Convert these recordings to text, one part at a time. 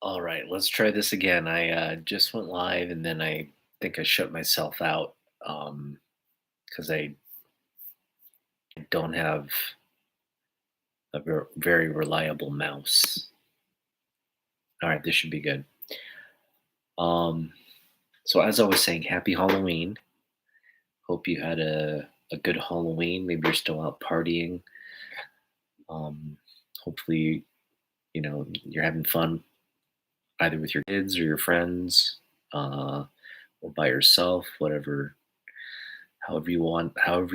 All right, let's try this again. I just went live and then I think I shut myself out because I don't have a very reliable mouse. All right, this should be good. Um, so, as I was saying, happy Halloween. Hope you had a good Halloween. Maybe you're still out partying. Um, Hopefully, you're having fun either with your kids or your friends or by yourself, however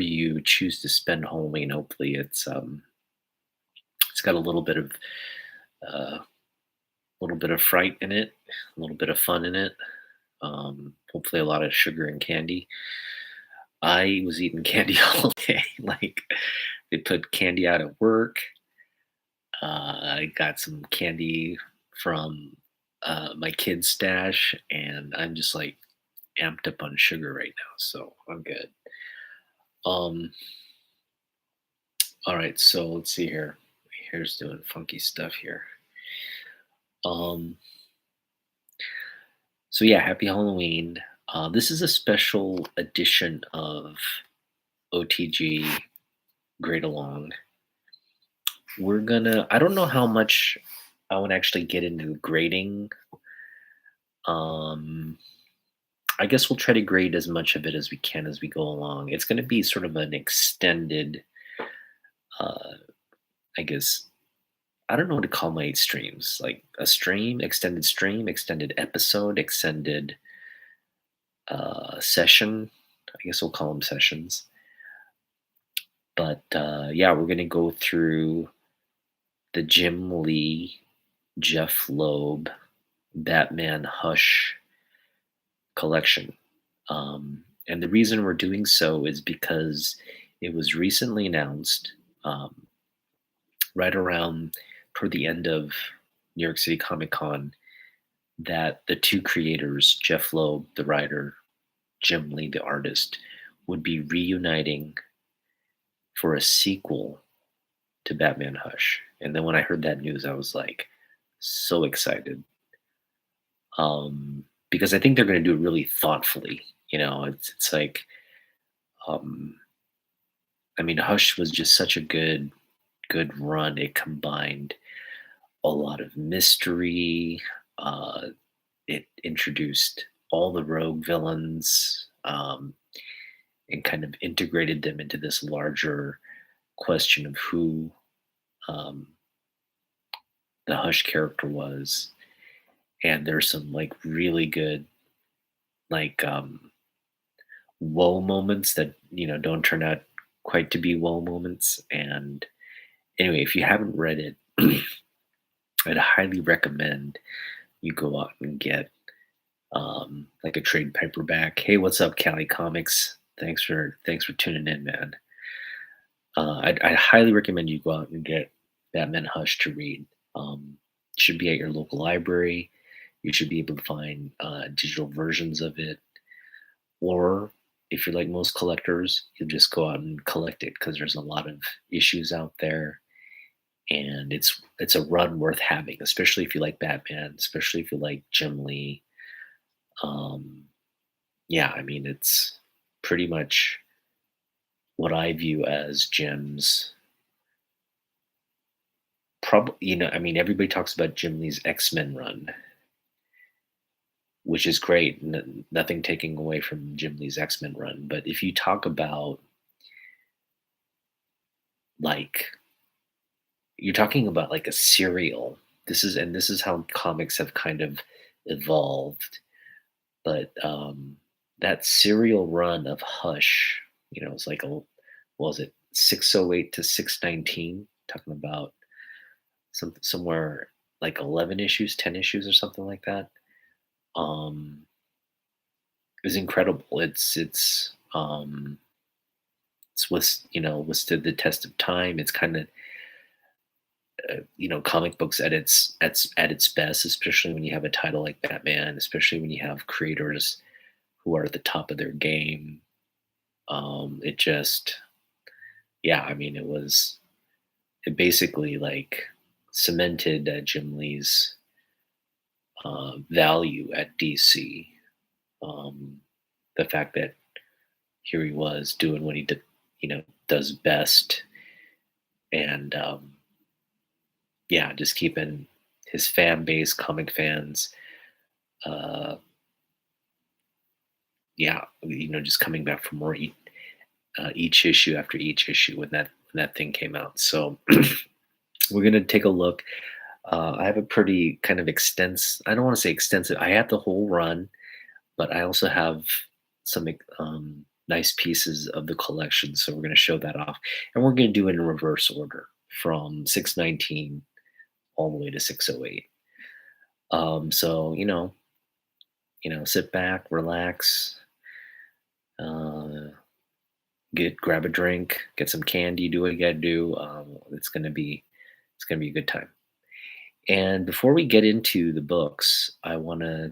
you choose to spend Halloween. Hopefully, it's got uh, a little bit of fright in it, a little bit of fun in it. Hopefully, a lot of sugar and candy. I was eating candy all day. Like they put candy out at work. I got some candy from my kid's stash, and I'm just like amped up on sugar right now. So I'm good. Um, all right, so let's see here. My hair's doing funky stuff here. Um, so yeah, happy Halloween. This is a special edition of OTG Grade Along. I don't know how much I would actually get into grading. Um, I guess we'll try to grade as much of it as we can as we go along. It's going to be sort of an extended, uh, I guess, I don't know what to call my streams. Like a stream, extended episode, extended session. I guess we'll call them sessions. But yeah, we're going to go through the Jim Lee, Jeff Loeb, Batman Hush collection. And the reason we're doing so is because it was recently announced right around toward the end of New York City Comic Con that the two creators, Jeff Loeb, the writer, Jim Lee, the artist, would be reuniting for a sequel to Batman Hush. And then when I heard that news, I was like so excited. Because I think they're going to do it really thoughtfully. It's like, um, I mean, Hush was just such a good run. It combined a lot of mystery. Uh, it introduced all the rogue villains and kind of integrated them into this larger question of who um, the Hush character was. And there's some like really good like woe moments that don't turn out quite to be woe moments. And anyway, if you haven't read it, I'd highly recommend you go out and get like a trade paperback. Hey, what's up, Cali Comics? Thanks for tuning in, man. I'd highly recommend you go out and get Batman Hush to read. It should be at your local library. You should be able to find digital versions of it, or if you're like most collectors, you'll just go out and collect it because there's a lot of issues out there, and it's a run worth having, especially if you like Batman, especially if you like Jim Lee. Um, yeah, I mean it's pretty much what I view as Jim's. Probably, I mean, everybody talks about Jim Lee's X-Men run, which is great. Nothing taking away from Jim Lee's X-Men run, but if you talk about like you're talking about like a serial. This is how comics have kind of evolved. But that serial run of Hush, it's like what was it 608 to 619, talking about somewhere like 11 issues, 10 issues, or something like that. Um, is incredible. Withstood the test of time. It's kind of comic books at its best, especially when you have a title like Batman, especially when you have creators who are at the top of their game. It just, yeah, I mean, it basically like cemented Jim Lee's value at DC. Um, the fact that here he was doing what he did, does best, and yeah, just keeping his fan base, comic fans, uh, yeah, just coming back for more each issue after each issue when that thing came out. So we're gonna take a look. I have a pretty kind of extensive. I don't want to say extensive. I have the whole run, but I also have some nice pieces of the collection. So we're going to show that off, and we're going to do it in reverse order from 619 all the way to 608. So sit back, relax, uh, grab a drink, get some candy, do what you got to do. It's gonna be a good time. And before we get into the books, I want to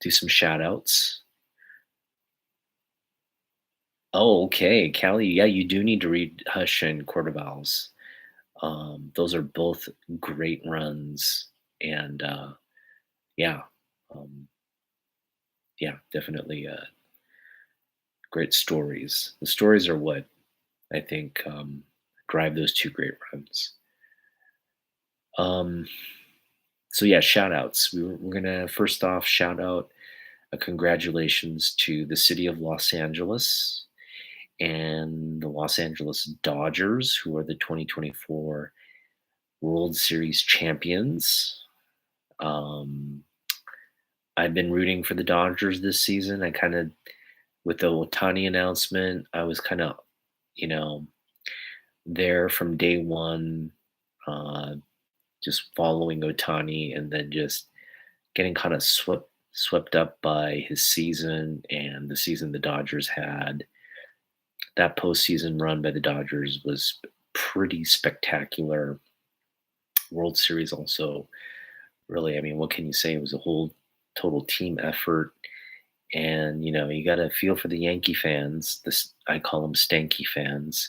do some shout outs. Oh, okay, Callie. Yeah, you do need to read Hush and Court of Owls. Those are both great runs, and yeah, um, yeah, definitely great stories. The stories are what I think drive those two great runs. Um, so yeah, shout outs. We're gonna first off shout out a congratulations to the city of Los Angeles and the Los Angeles Dodgers, who are the 2024 World Series champions. Um, I've been rooting for the Dodgers this season. I kind of, with the Otani announcement, I was kind of, you know, there from day one, uh, just following Otani, and then just getting kind of swept up by his season and the season the Dodgers had. That postseason run by the Dodgers was pretty spectacular. World Series also really, I mean, what can you say? It was a whole total team effort. And, you got to feel for the Yankee fans. This, I call them stanky fans.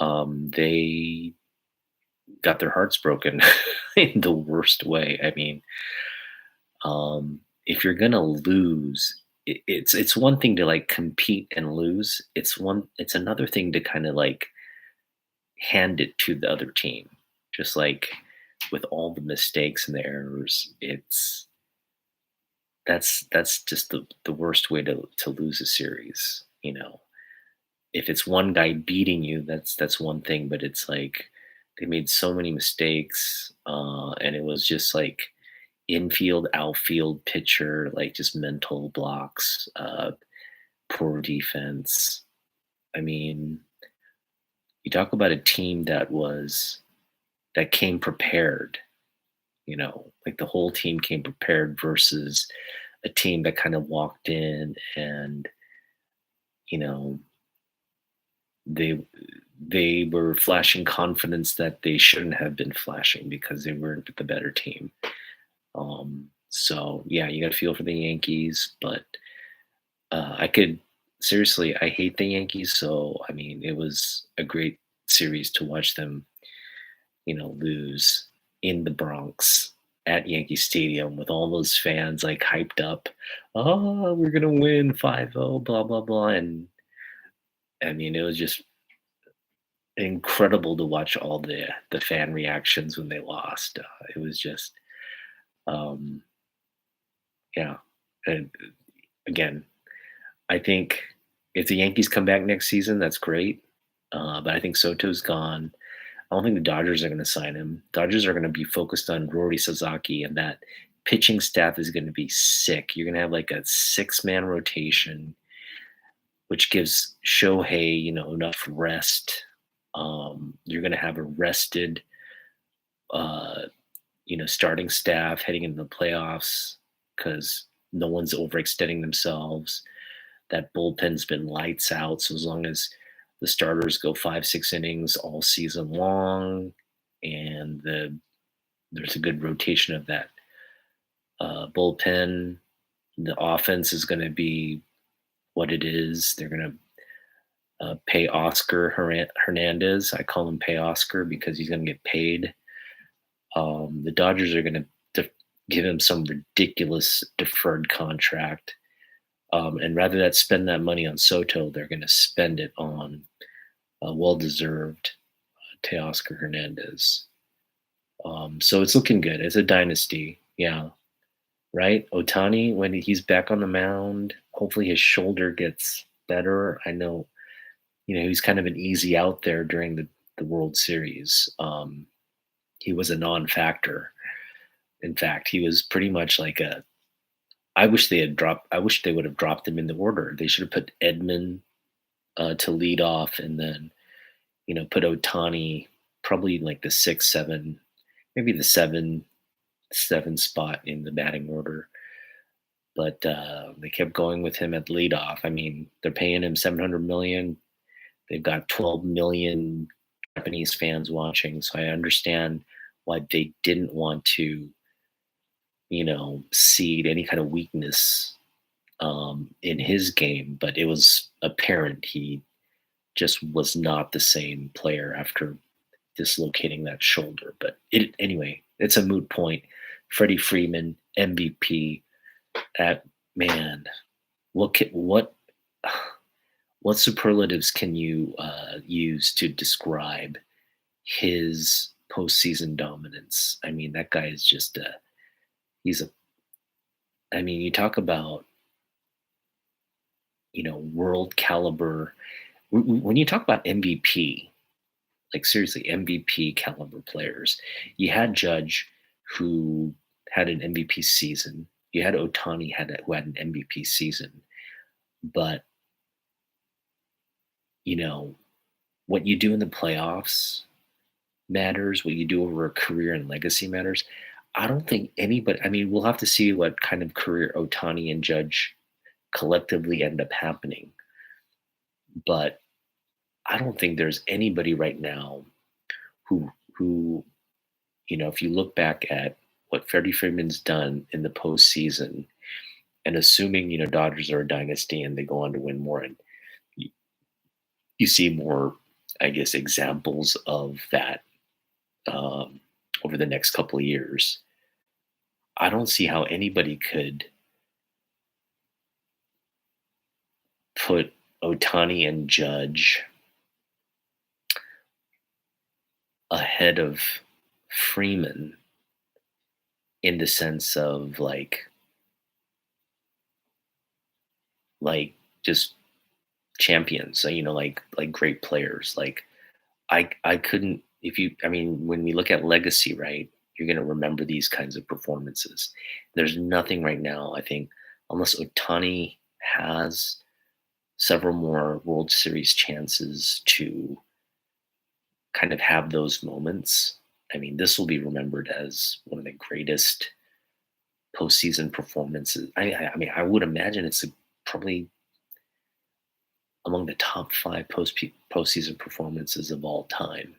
They got their hearts broken in the worst way. I mean, if you're gonna lose, it's one thing to like compete and lose. It's another thing to kind of like hand it to the other team. Just like with all the mistakes and the errors, that's just the worst way to lose a series. If it's one guy beating you, that's one thing, but it's like they made so many mistakes, and it was just like infield, outfield, pitcher, like just mental blocks, poor defense. I mean, you talk about a team that came prepared. Like the whole team came prepared versus a team that kind of walked in and you know they they were flashing confidence that they shouldn't have been flashing because they weren't the better team. So yeah, you got to feel for the Yankees, but I could seriously, I hate the Yankees, so I mean, it was a great series to watch them, lose in the Bronx at Yankee Stadium with all those fans like hyped up. Oh, we're gonna win 5-0, blah blah blah, and I mean, it was just incredible to watch all the fan reactions when they lost. It was just, um, yeah, and again, I think if the Yankees come back next season, that's great. But I think Soto's gone. I don't think the Dodgers are going to sign him. Dodgers are going to be focused on Rory Sasaki, and that pitching staff is going to be sick. You're going to have like a 6-man rotation, which gives Shohei, enough rest. You're going to have a rested, uh, starting staff heading into the playoffs because no one's overextending themselves. That bullpen's been lights out. So as long as the starters go 5, 6 innings all season long, and there's a good rotation of that bullpen, the offense is going to be what it is. They're going to pay Oscar Hernandez. I call him Pay Oscar because he's going to get paid. The Dodgers are going to give him some ridiculous deferred contract. And rather than spend that money on Soto, they're going to spend it on a well-deserved Teoscar Hernandez. So it's looking good. It's a dynasty. Yeah. Right? Otani, when he's back on the mound, hopefully his shoulder gets better. I know, he's kind of an easy out there during the World Series. He was a non-factor. In fact, he was pretty much like a. I wish they would have dropped him in the order. They should have put Edman to lead off, and then put Otani probably like the six, seven, maybe the seven spot in the batting order. But they kept going with him at leadoff. I mean, they're paying him 700 million. They've got 12 million Japanese fans watching, so I understand why they didn't want to, seed any kind of weakness in his game. But it was apparent he just was not the same player after dislocating that shoulder. But anyway, it's a moot point. Freddie Freeman, MVP. That man, what what superlatives can you use to describe his postseason dominance? I mean, that guy is just he's a. I mean, you talk about world caliber. When you talk about MVP, like seriously MVP caliber players, you had Judge, who had an MVP season. You had Otani who had an MVP season, but what you do in the playoffs matters. What you do over a career and legacy matters. I don't think anybody. I mean, we'll have to see what kind of career Otani and Judge collectively end up happening, but I don't think there's anybody right now who if you look back at what Freddie Freeman's done in the postseason, and assuming Dodgers are a dynasty and they go on to win more, and you see more, I guess, examples of that over the next couple of years. I don't see how anybody could put Otani and Judge ahead of Freeman in the sense of like just champions, like great players. Like I couldn't if you I mean when we look at legacy, right? You're going to remember these kinds of performances. There's nothing right now, I think, unless Otani has several more World Series chances to kind of have those moments. I mean, this will be remembered as one of the greatest postseason performances. I mean, I would imagine it's probably among the top five postseason performances of all time.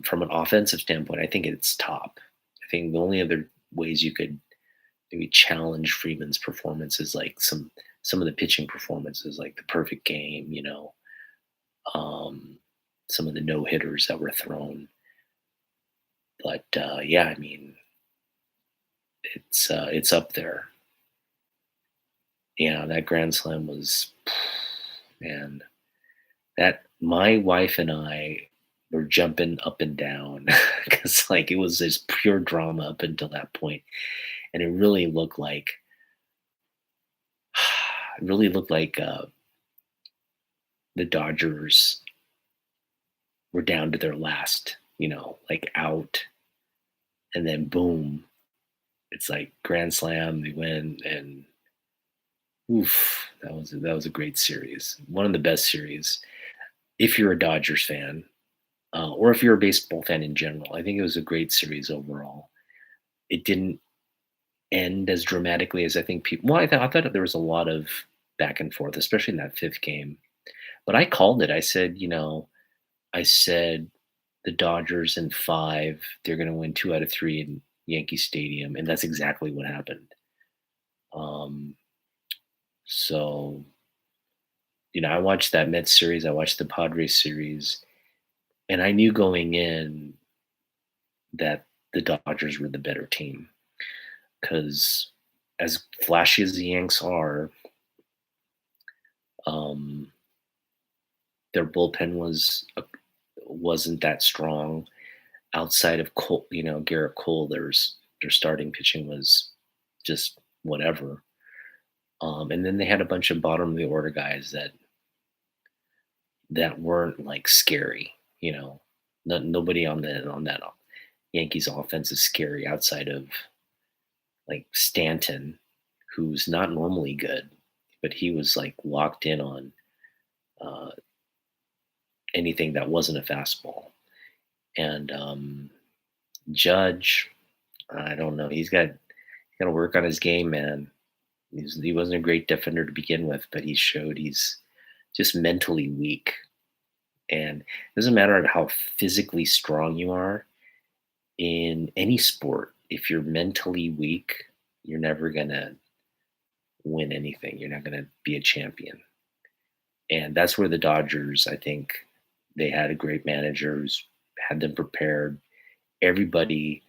From an offensive standpoint, I think it's top. I think the only other ways you could maybe challenge Freeman's performance is like some of the pitching performances, like the perfect game, some of the no hitters that were thrown. But yeah, I mean, it's up there. Yeah, that grand slam was, man. That my wife and I were jumping up and down because like it was this pure drama up until that point, and it really looked like the Dodgers were down to their last, like out, and then boom, it's like grand slam, they win, and oof, that was a great series, one of the best series. If you're a Dodgers fan, or if you're a baseball fan in general, I think it was a great series overall. It didn't end as dramatically as I think people. Well, I thought there was a lot of back and forth, especially in that fifth game. But I called it. I said the Dodgers in five, they're going to win two out of three in Yankee Stadium, and that's exactly what happened. Um, so, I watched that Mets series, I watched the Padres series, and I knew going in that the Dodgers were the better team because as flashy as the Yanks are, um, their bullpen wasn't that strong. Outside of Cole, Garrett Cole, their starting pitching was just whatever. And then they had a bunch of bottom of the order guys that weren't like scary. Nobody on that Yankees offense is scary outside of like Stanton, who's not normally good, but he was like locked in on uh, anything that wasn't a fastball. And Judge, I don't know. He's got to work on his game, man. He wasn't a great defender to begin with, but he showed he's just mentally weak. And it doesn't matter how physically strong you are in any sport. If you're mentally weak, you're never gonna win anything. You're not gonna be a champion. And that's where the Dodgers, I think, they had a great manager who's had them prepared. Everybody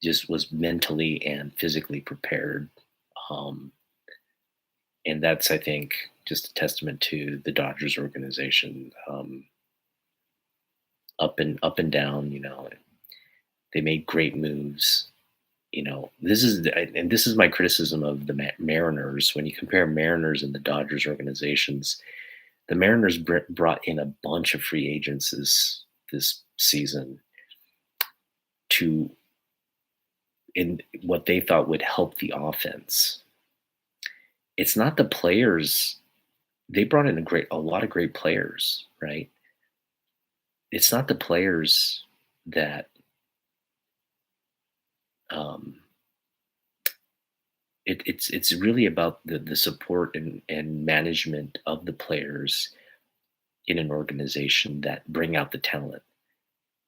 just was mentally and physically prepared. Um, and that's, I think, just a testament to the Dodgers organization. Up and down, they made great moves. This is my criticism of the Mariners. When you compare Mariners and the Dodgers organizations, the Mariners brought in a bunch of free agents this season to in what they thought would help the offense. It's not the players. They brought in a lot of great players, right? It's not the players that um, it's really about the support and management of the players in an organization that bring out the talent.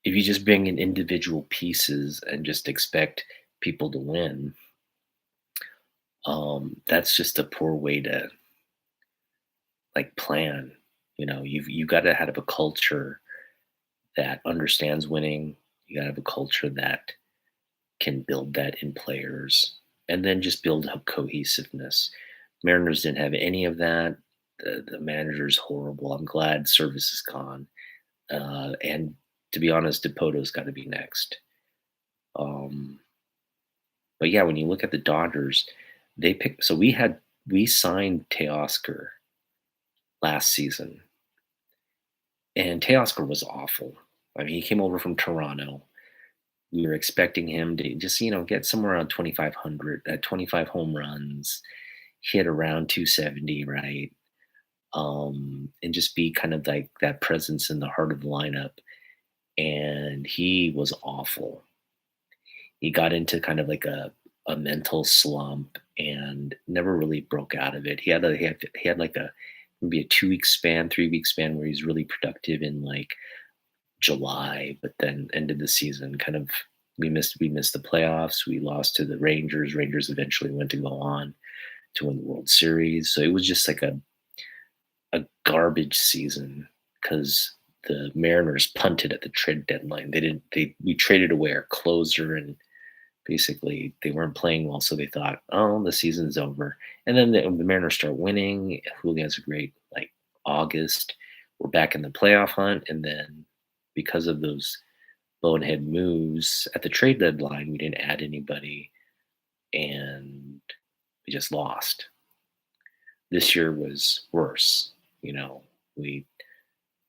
If you just bring in individual pieces and just expect people to win, that's just a poor way to like plan. You've got to have a culture that understands winning. You got to have a culture that can build that in players, and then just build up cohesiveness. Mariners didn't have any of that. The manager's horrible. I'm glad Service is gone. And to be honest, Depoto's got to be next. Um, but yeah, when you look at the Dodgers, they picked. So we signed Teoscar last season, and Teoscar was awful. I mean, he came over from Toronto. We were expecting him to just get somewhere around 2,500, 25 home runs, hit around 270, right? And just be kind of like that presence in the heart of the lineup. And he was awful. He got into kind of like a mental slump and never really broke out of it. He had like maybe a 2 week span, 3 week span where he's really productive in like July, but then ended the season kind of. We missed the playoffs. We lost to the Rangers. Rangers eventually went to go on to win the World Series. So it was just like a garbage season because the Mariners punted at the trade deadline. We traded away our closer, and basically they weren't playing well, so they thought, oh, the season's over. And then the Mariners start winning. Julio has a great like August. We're back in the playoff hunt, and then because of those bonehead moves at the trade deadline, we didn't add anybody, and we just lost. This year was worse. We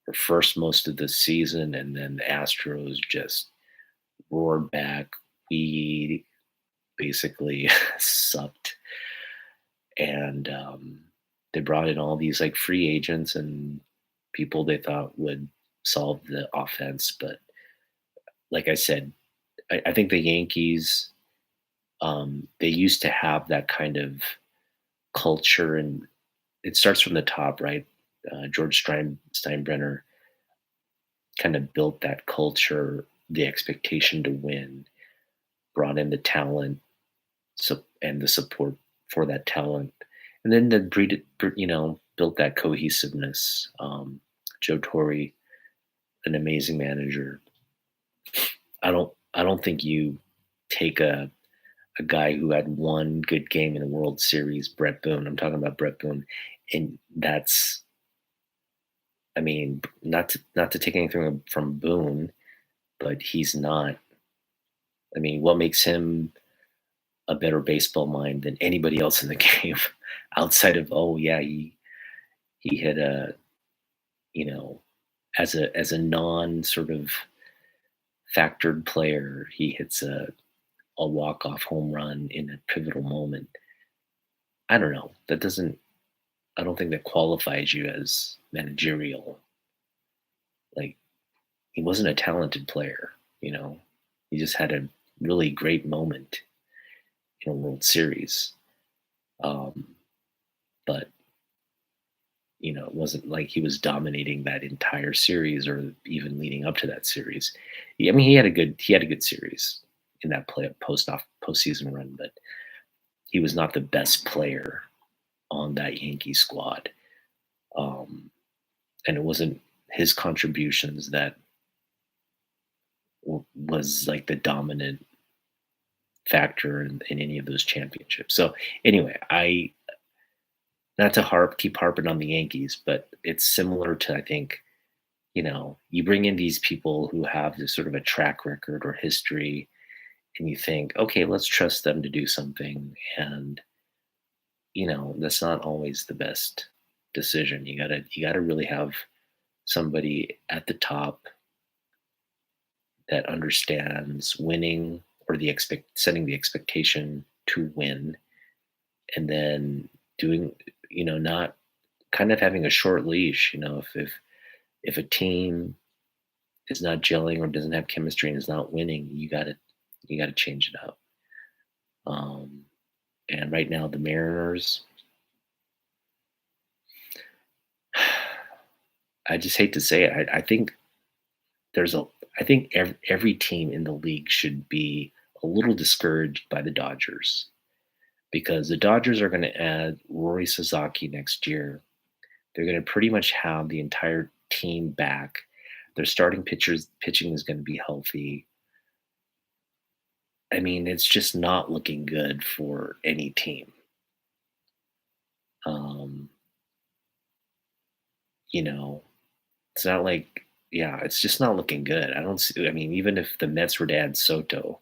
were first most of the season, and then the Astros just roared back. We basically sucked, and they brought in all these like free agents and people they thought would solve the offense. But like I said, I think the Yankees, they used to have that kind of culture, and it starts from the top, right? George Steinbrenner kind of built that culture, the expectation to win, brought in the talent, and the support for that talent, and then built that cohesiveness. Joe Torre, an amazing manager. I don't I don't think you take a guy who had one good game in the World Series, Brett Boone. I'm talking about Brett Boone, and that's, I mean, not to take anything from Boone, but he's not. I mean, what makes him a better baseball mind than anybody else in the game, outside of, oh yeah, he hit a, you know, as a non sort of factored player, he hits a walk off home run in a pivotal moment. I don't know. That doesn't. I don't think that qualifies you as managerial. Like, he wasn't a talented player, you know. He just had a really great moment in a World Series. Um, but it wasn't like he was dominating that entire series or even leading up to that series. I mean, he had a good series in that postseason run, but he was not the best player on that Yankee squad. Um, and it wasn't his contributions that was like the dominant factor in any of those championships. So anyway, I not to keep harping on the Yankees, but it's similar to, I think, you bring in these people who have this sort of a track record or history, and you think, okay, let's trust them to do something, and that's not always the best decision. You gotta really have somebody at the top that understands winning, or setting the expectation to win, and then doing, not kind of having a short leash. If a team is not gelling or doesn't have chemistry and is not winning, you gotta change it up. Um, and right now, the Mariners, I just hate to say it, I think there's a I think every team in the league should be a little discouraged by the Dodgers, because the Dodgers are going to add Rory Sasaki next year. They're going to pretty much have the entire team back. Their starting pitching is going to be healthy. I mean, it's just not looking good for any team. Um, you know, it's not like, yeah, it's just not looking good. I don't see, I mean, even if the Mets were to add Soto,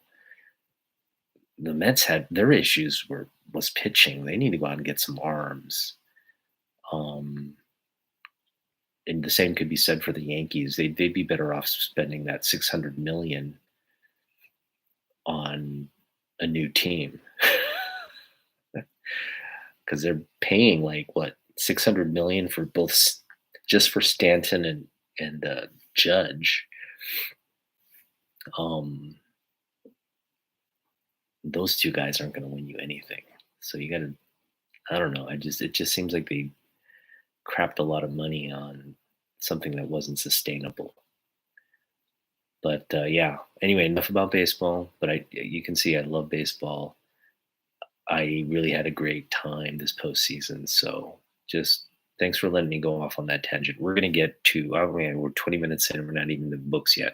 the Mets had their issues was pitching. They need to go out and get some arms. Um, and the same could be said for the Yankees. They'd be better off spending that 600 million on a new team, because they're paying like what, 600 million for just for Stanton and Judge. Um, those two guys aren't going to win you anything. So you got to. I don't know. It just seems like they crapped a lot of money on something that wasn't sustainable. But yeah. Anyway, enough about baseball. But you can see I love baseball. I really had a great time this postseason. So just thanks for letting me go off on that tangent. We're gonna get to, oh man, we're 20 minutes in. We're not even in the books yet.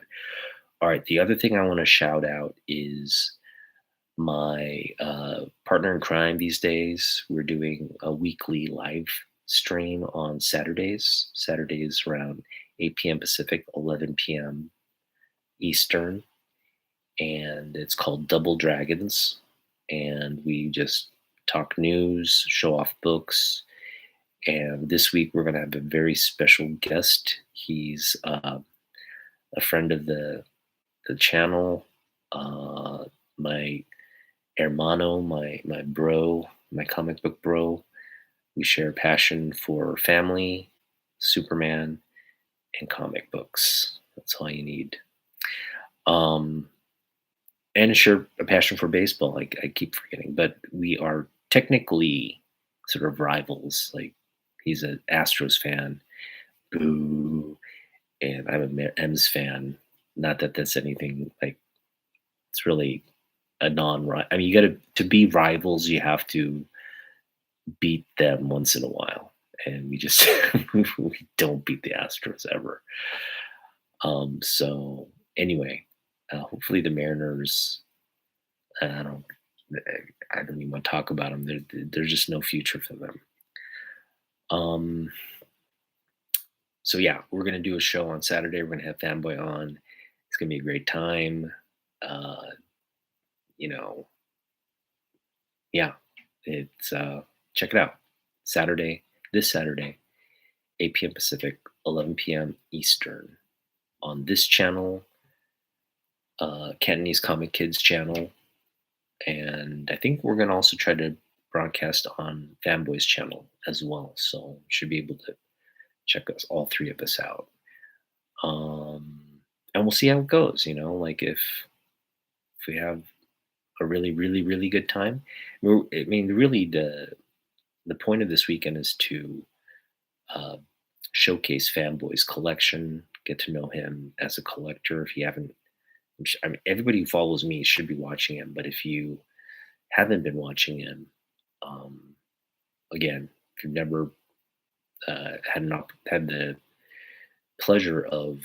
All right. The other thing I want to shout out is my partner in crime these days. We're doing a weekly live stream on Saturdays around 8 p.m. Pacific, 11 p.m. Eastern, and it's called Double Dragons. And we just talk news, show off books. And this week we're going to have a very special guest. He's a friend of the channel, my hermano, my bro, my comic book bro. We share a passion for family, Superman, and comic books. That's all you need. Um, and share a passion for baseball. Like, I keep forgetting, but we are technically sort of rivals. Like, he's an Astros fan, boo, and I'm a M's fan. Not that that's anything like, it's really a non. I mean, you got to be rivals. You have to beat them once in a while, and we just we don't beat the Astros ever. So anyway, Hopefully the Mariners. I don't. I don't even want to talk about them. There's just no future for them. Um, so yeah, we're gonna do a show on Saturday. We're gonna have Fanboy on. It's gonna be a great time. Uh, you know, yeah, it's check it out. Saturday, this Saturday, 8 p.m. Pacific, 11 p.m. Eastern on this channel, Cantonese Comic Kids channel, and I think we're gonna also try to broadcast on Fanboy's channel as well. So you should be able to check us all three of us out. Um, and we'll see how it goes. Like if we have a really, really, really good time. I mean, really, the point of this weekend is to uh, showcase Fanboy's collection, get to know him as a collector. If you haven't, I mean, everybody who follows me should be watching him. But if you haven't been watching him, um, again, if you've never had the pleasure of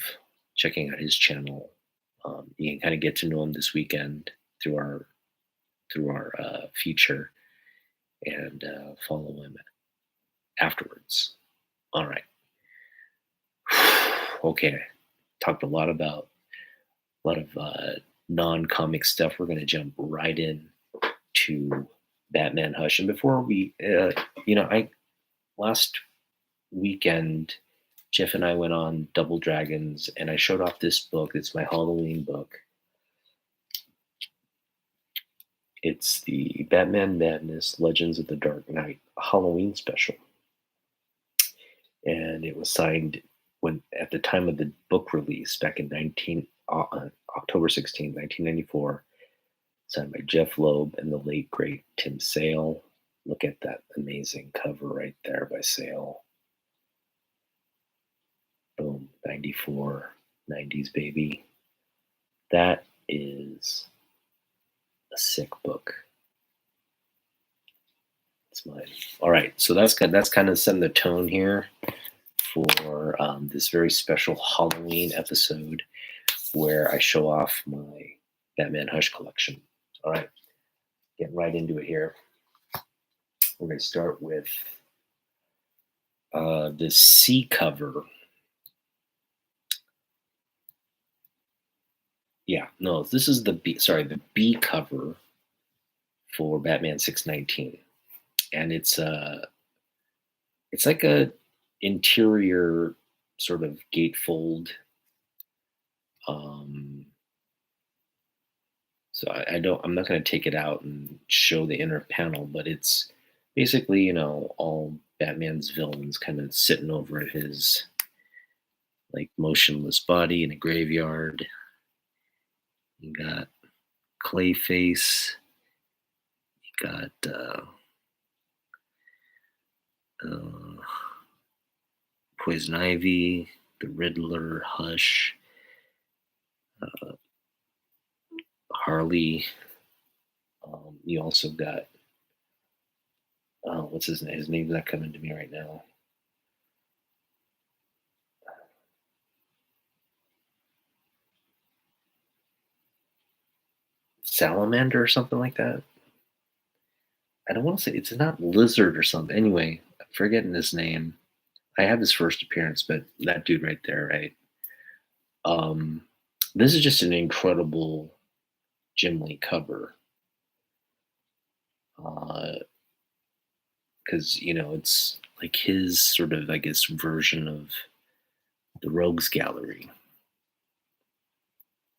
checking out his channel, you can kind of get to know him this weekend through our feature and follow him afterwards. All right. Okay. Talked a lot of non-comic stuff. We're going to jump right in to Batman Hush. And before we, I last weekend, Jeff and I went on Double Dragons, and I showed off this book. It's my Halloween book. It's the Batman Madness Legends of the Dark Knight Halloween special. And it was signed when at the time of the book release back in October 16, 1994, signed by Jeff Loeb and the late great Tim Sale. Look at that amazing cover right there by Sale. Boom, 94, 90s baby. That is a sick book. It's mine. All right, so that's kind of setting the tone here for this very special Halloween episode where I show off my Batman Hush collection. All right, getting right into it here. We're going to start with the C cover. Yeah, no, this is the B cover for Batman 619, and it's like a interior sort of gatefold. So I'm not going to take it out and show the inner panel, but it's basically, all Batman's villains kind of sitting over at his like motionless body in a graveyard. You got Clayface. You got Poison Ivy, the Riddler, Hush, Harley. You also got what's his name? His name's not coming to me right now. Salamander or something like that. I don't want to say it's not Lizard or something. Anyway, I'm forgetting his name. I have his first appearance, but that dude right there, right? This is just an incredible Jim Lee cover. Because it's like his sort of, I guess, version of the Rogues Gallery,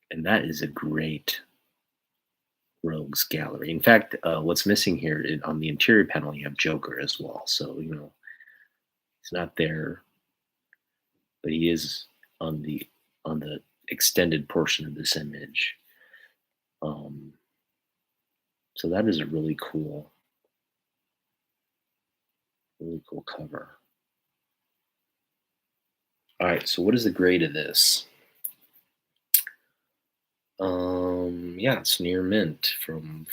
and that is a great Rogues Gallery. In fact, what's missing here on the interior panel, you have Joker as well. So he's not there, but he is on the extended portion of this image. So that is a really cool cover. All right, so what is the grade of this? Yeah, it's near mint from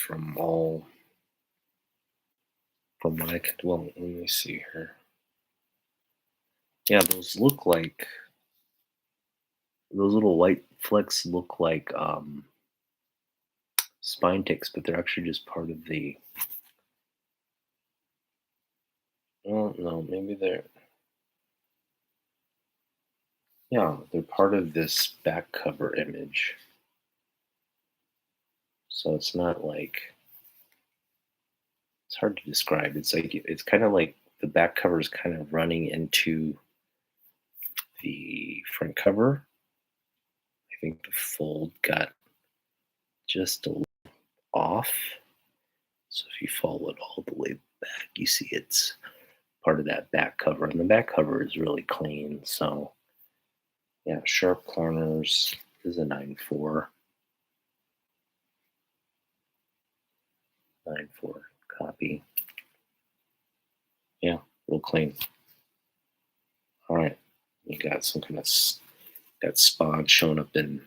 what I could. Well, let me see here. Yeah, those look like those little white flecks look like spine ticks, but they're actually just part of the. Well, no, maybe they're. Yeah, they're part of this back cover image. So it's not like it's hard to describe. It's like it's kind of like the back cover is kind of running into the front cover. I think the fold got just a little off. So if you follow it all the way back, you see it's part of that back cover, and the back cover is really clean. So yeah, sharp corners is a 9.4, 9.4 copy. Yeah, real clean. All right, you got some kind of that spawn showing up in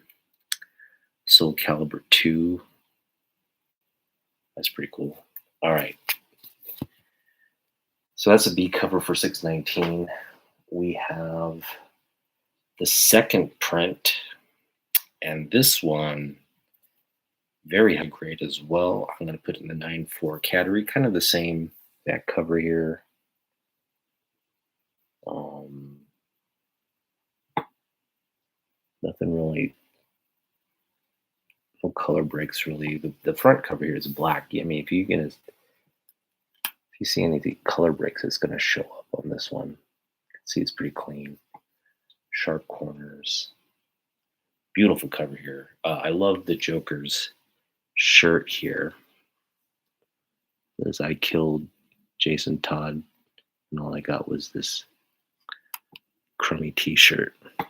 Soul Calibur 2. That's pretty cool. All right, so that's a B cover for 619. We have the second print, and this one very high grade as well. I'm going to put it in the 9.4 category, kind of the same back cover here. Um, Nothing really, no color breaks really. The front cover here is black. I mean, if you see anything color breaks, it's going to show up on this one. You can see it's pretty clean, sharp corners. Beautiful cover here. I love the Joker's shirt here. As I killed Jason Todd, and all I got was this crummy T-shirt. I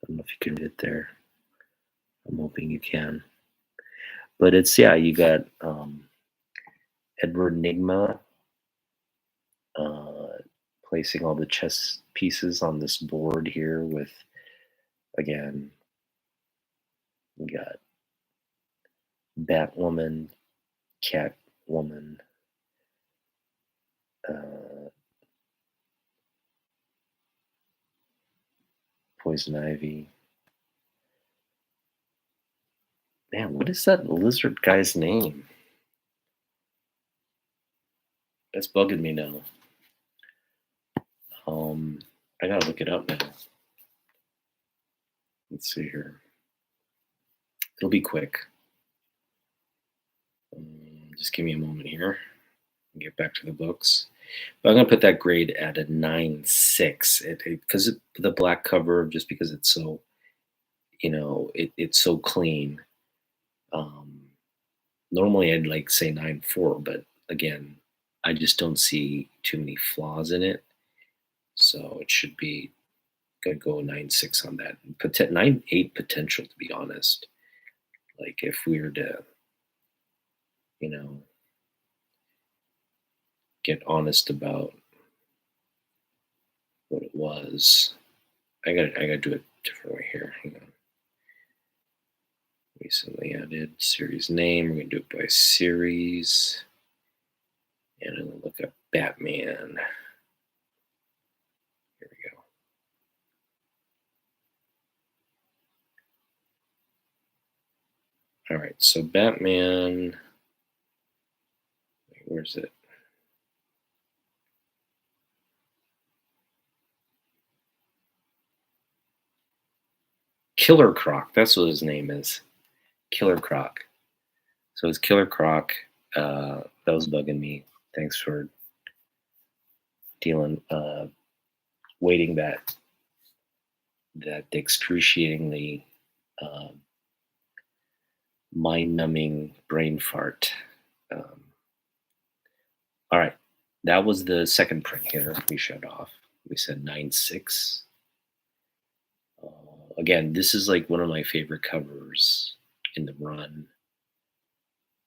don't know if you can read it there. I'm hoping you can. But it's, yeah, you got Edward Nigma uh, placing all the chess pieces on this board here with, again, you got Batwoman, Catwoman, uh, Poison Ivy. Man, what is that lizard guy's name? That's bugging me now. I gotta look it up now. Let's see here. It'll be quick. Just give me a moment here and get back to the books. But I'm gonna put that grade at a 9.6. Because the black cover, just because it's so, it's so clean. Normally I'd like say 9.4, but again, I just don't see too many flaws in it. So it should be gonna go 9.6 on that. 9.8 potential, to be honest. Like if we were to, you know, get honest about what it was. I gotta do it a different way here. Hang on. Recently added series name. We're gonna do it by series. And I'm gonna look up Batman. Here we go. All right, so Batman. Where's it? Killer Croc. That's what his name is. Killer Croc. So it's Killer Croc. That was bugging me. Thanks for waiting that excruciatingly mind-numbing brain fart. All right, that was the second print here we showed off. We said 9.6. Again, this is like one of my favorite covers in the run.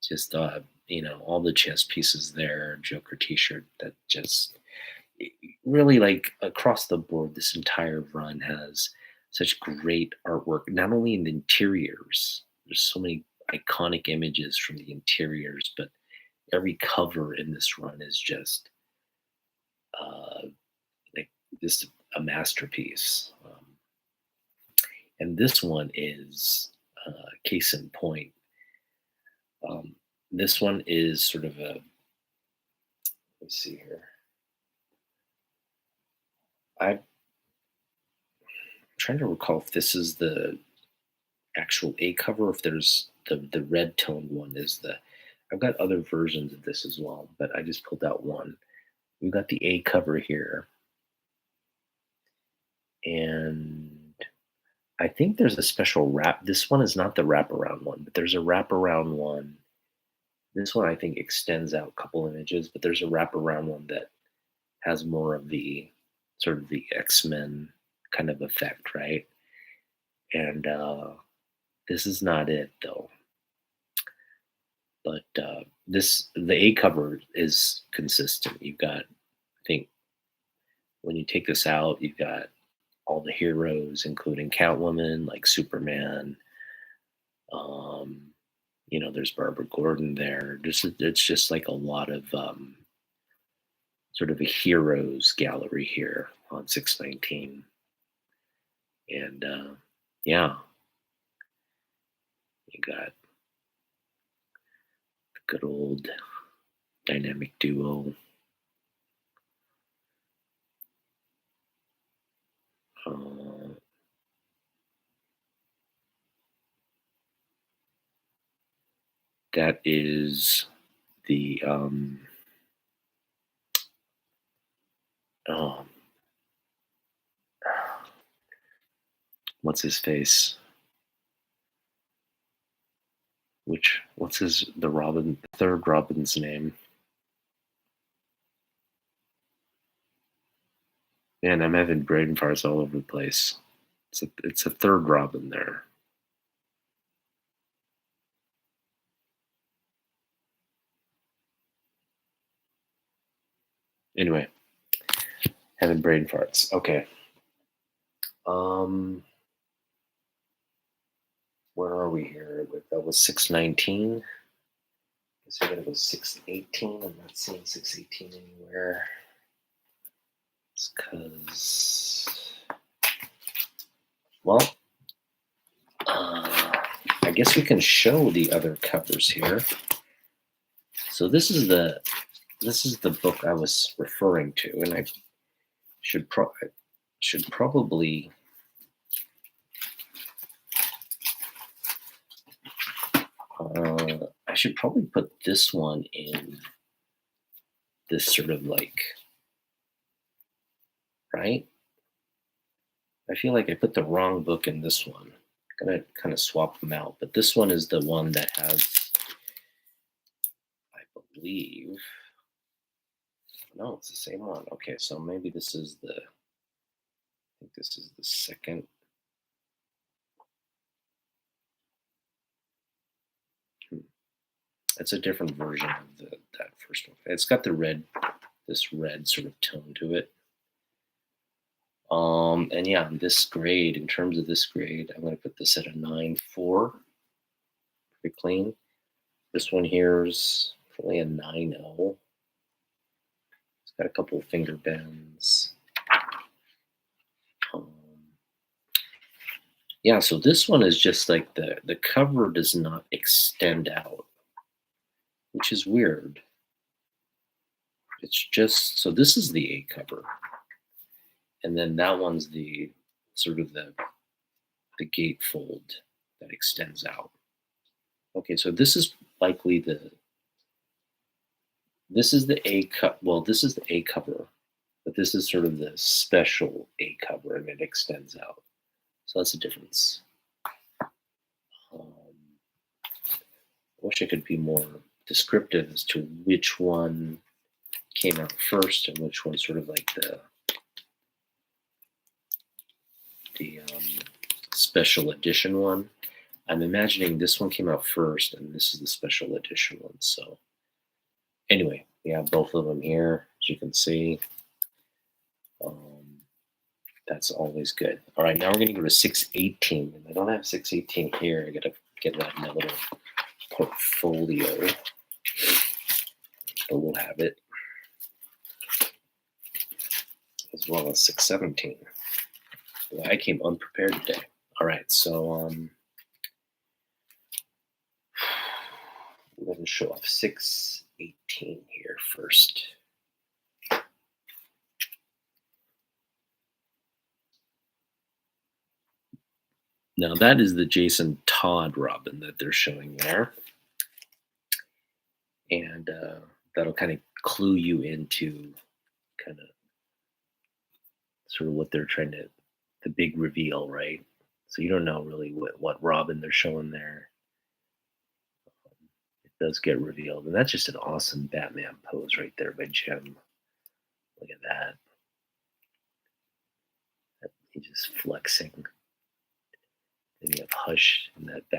Just all the chess pieces there, Joker T-shirt. That just really, like, across the board, this entire run has such great artwork. Not only in the interiors, there's so many iconic images from the interiors, but every cover in this run is just uh, like just a masterpiece. And this one is case in point. Um, this one is sort of a, let's see here. I'm trying to recall if this is the actual A cover, if there's the red toned one is the. I've got other versions of this as well, but I just pulled out one. We've got the A cover here, and I think there's a special wrap. This one is not the wraparound one, but there's a wraparound one. This one I think extends out a couple images, but there's a wraparound one that has more of the sort of the X-Men kind of effect, right? And this is not it though. But the A cover is consistent. You've got, I think, when you take this out, you've got all the heroes, including Catwoman, like Superman. Um, there's Barbara Gordon there. It's just like a lot of sort of a heroes gallery here on 619. And yeah, you got the good old dynamic duo. That is the oh, what's his face? What's the third Robin's name? Man, I'm having brain farts all over the place. It's a third Robin there. Anyway, having brain farts. Okay. Where are we here? That was 619. Guess we're gonna go 618. I'm not seeing 618 anywhere. It's because, well, I guess we can show the other covers here. So this is the book I was referring to, and I should probably I should probably put this one in this sort of like, right? I feel like I put the wrong book in this one. I'm gonna kind of swap them out, but this one is the one that has, I believe, no, it's the same one. Okay, so maybe this is I think this is the second. It's a different version of that first one. It's got this red sort of tone to it. And yeah, in terms of this grade, I'm going to put this at a 9.4, pretty clean. This one here is probably a 9.0. It's got a couple of finger bends. Yeah, so this one is just like the cover does not extend out, which is weird. It's just, so this is the A cover. And then that one's the sort of the gatefold that extends out. Okay, so this is likely this is the A cut. Well, this is the A cover, but this is sort of the special A cover, and it extends out. So that's a difference. I wish I could be more descriptive as to which one came out first and which one sort of like the special edition one. I'm imagining this one came out first and this is the special edition one. So anyway, we have both of them here, as you can see. That's always good. All right, now we're going to go to 618. And I don't have 618 here. I got to get that in my little portfolio. But we'll have it. as well as 617. I came unprepared today. All right, so we're going to show off 618 here first. Now that is the Jason Todd Robin that they're showing there. And that'll kind of clue you into kind of sort of what they're trying to, the big reveal, right? So you don't know really what Robin they're showing there. It does get revealed. And that's just an awesome Batman pose right there by Jim. Look at that. He's just flexing. And you have Hush in that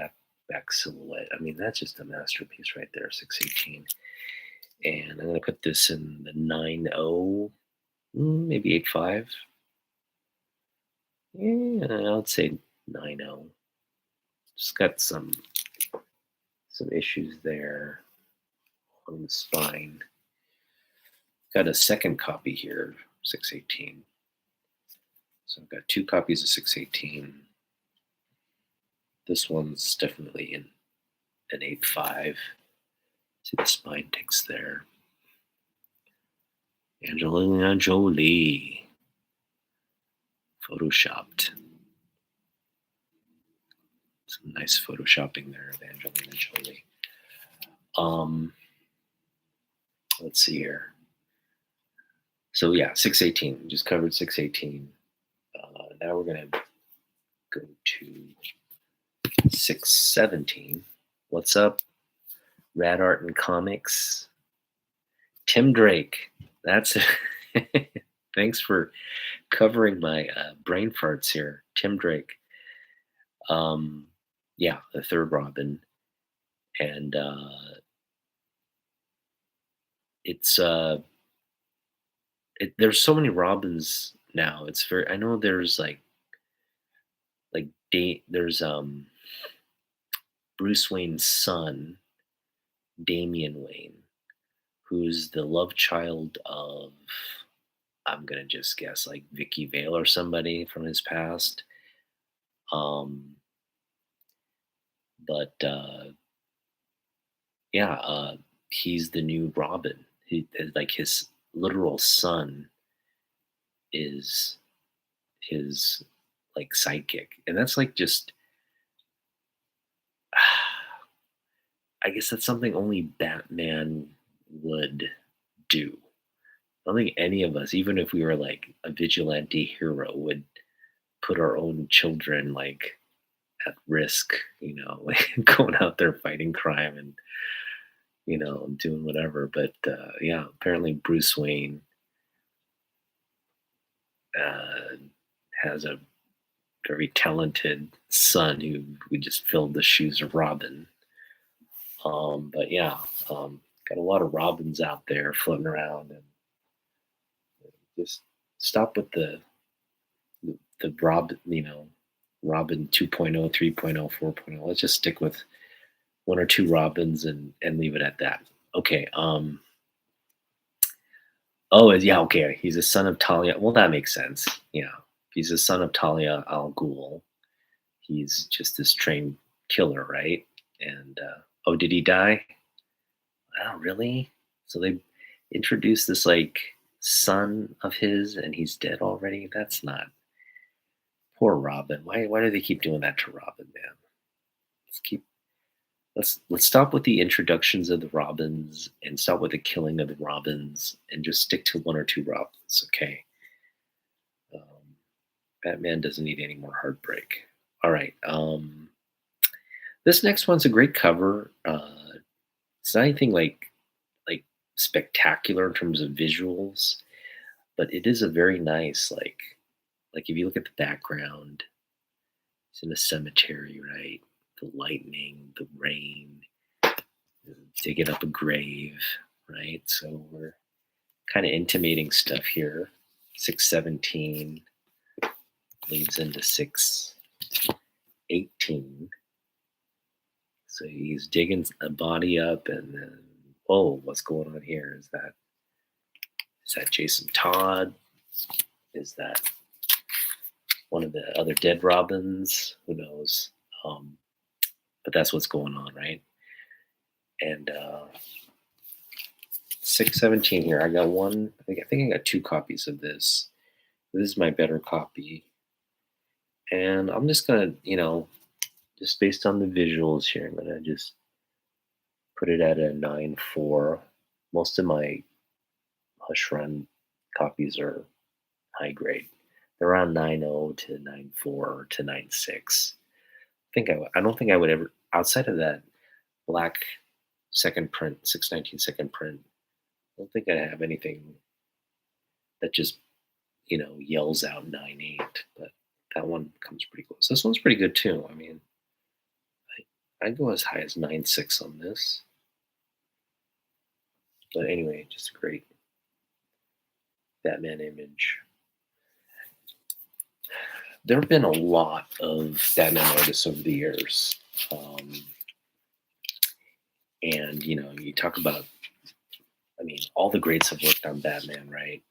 back silhouette. I mean, that's just a masterpiece right there, 618. And I'm going to put this in the 9.0, maybe 8.5. Yeah, I'd say 9.0. Just got some issues there on the spine. Got a second copy here, 618. So I've got 2 copies of 618. This one's definitely in an 8.5. See the spine ticks there. Angelina Jolie. Photoshopped. Some nice photoshopping there of Angelina Jolie. Let's see here. So yeah, 618. Just covered 618. Now we're gonna go to 617. What's up, Rad Art and Comics? Tim Drake. That's thanks for covering my brain farts here, Tim Drake. Yeah, the third Robin, and it's there's so many Robins now. It's very. I know there's like there's Bruce Wayne's son, Damian Wayne, who's the love child of, I'm gonna just guess, like Vicky Vale or somebody from his past. But yeah, he's the new Robin. He like his literal son is his like sidekick, and that's like just. I guess that's something only Batman would do. I don't think any of us, even if we were like a vigilante hero, would put our own children like at risk, like going out there fighting crime and doing whatever. But yeah, apparently Bruce Wayne has a very talented son who we just filled the shoes of Robin. But yeah, got a lot of Robins out there floating around, and just stop with the Robin, Robin 2.0, 3.0, 4.0. Let's just stick with 1 or 2 Robins and leave it at that. Okay. Oh, yeah. Okay. He's a son of Talia. Well, that makes sense. Yeah. He's a son of Talia al Ghul. He's just this trained killer, right? And oh, did he die? Oh, really? So they introduced this like son of his, and he's dead already. That's not. Poor Robin. Why do they keep doing that to Robin, man? Let's stop with the introductions of the Robins and stop with the killing of the Robins and just stick to 1 or 2 Robins, okay? Batman doesn't need any more heartbreak. All right. This next one's a great cover. It's not anything like spectacular in terms of visuals, but it is a very nice like if you look at the background, it's in a cemetery, right? The lightning, the rain, digging up a grave, right? So we're kind of intimating stuff here. 617 leads into 618. So he's digging a body up, and then, whoa, what's going on here? Is that Jason Todd? Is that one of the other dead Robins? Who knows? Um, but that's what's going on, right? And 617 here. I got one. I think I got two copies of this. This is my better copy, and I'm just gonna, just based on the visuals here, I'm gonna just put it at a 9.4. Most of my Hush Run copies are high grade. They're around 9.0 to 9.4 to 9.6. I don't think I would ever, outside of that black second print, 619 second print, I don't think I have anything that just, yells out 9.8. But that one comes pretty close. This one's pretty good too. I mean, I'd go as high as 9.6 on this. But anyway, just a great Batman image. There have been a lot of Batman artists over the years. And, you talk about, all the greats have worked on Batman, right?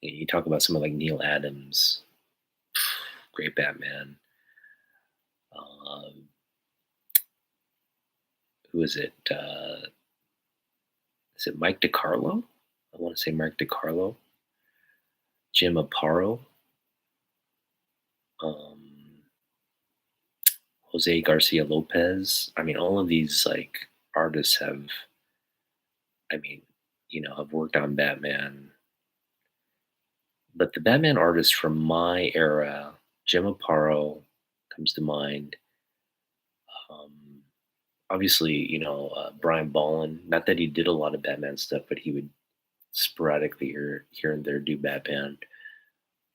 You talk about someone like Neil Adams, great Batman. Who is it? Is it Mike DiCarlo? I want to say Mike DiCarlo. Jim Aparo. Jose Garcia Lopez. All of these artists have, have worked on Batman. But the Batman artists from my era, Jim Aparo comes to mind. Obviously, Brian Bolland. Not that he did a lot of Batman stuff, but he would sporadically here and there do Batman.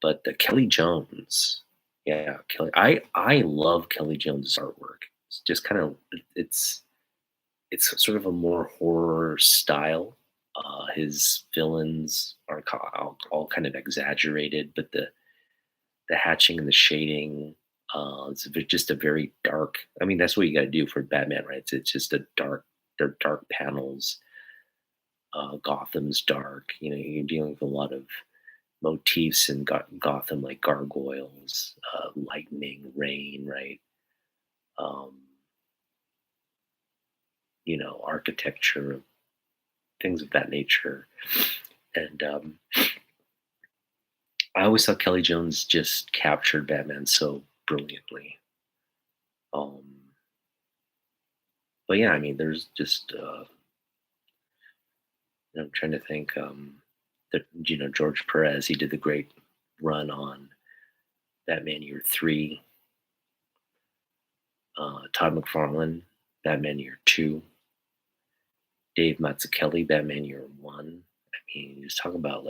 But Kelly Jones, yeah, Kelly. I love Kelly Jones' artwork. It's just kind of it's sort of a more horror style. His villains are all kind of exaggerated, but the hatching and the shading, just a very dark. That's what you got to do for Batman, right? It's just they're dark panels. Gotham's dark. You're dealing with a lot of motifs in Gotham, like gargoyles, lightning, rain, right? Architecture, things of that nature. And I always thought Kelly Jones just captured Batman so brilliantly. But yeah, there's just I'm trying to think. That George Perez, he did the great run on Batman Year 3. Todd McFarlane, Batman Year 2. Dave Mazzucchelli, Batman Year 1. Just talk about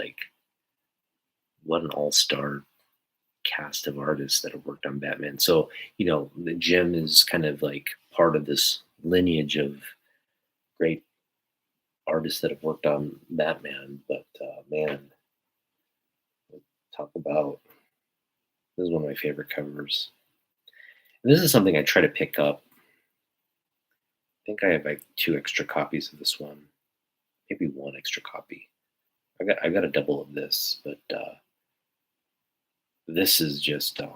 what an all-star cast of artists that have worked on Batman. So, the Jim is kind of part of this lineage of great artists that have worked on Batman. But man, talk about, this is one of my favorite covers. And this is something I try to pick up. I think I have 2 extra copies of this one, maybe 1 extra copy. I got a double of this, but this is just you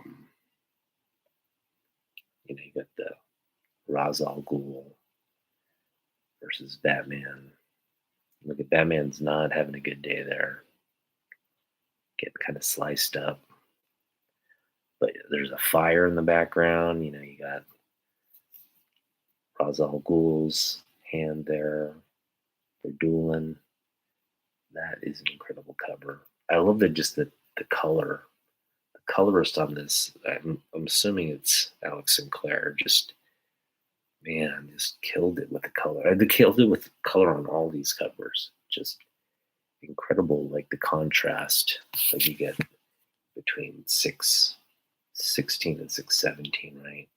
got the Ra's al Ghul versus Batman. Look at Batman's not having a good day there, getting kind of sliced up. But there's a fire in the background. You got Ra's al Ghul's hand there. They're dueling. That is an incredible cover. I love the color. The colorist on this, I'm assuming it's Alex Sinclair. Just killed it with the color. They killed it with color on all these covers. Just incredible, the contrast that you get between 616 and 617, right?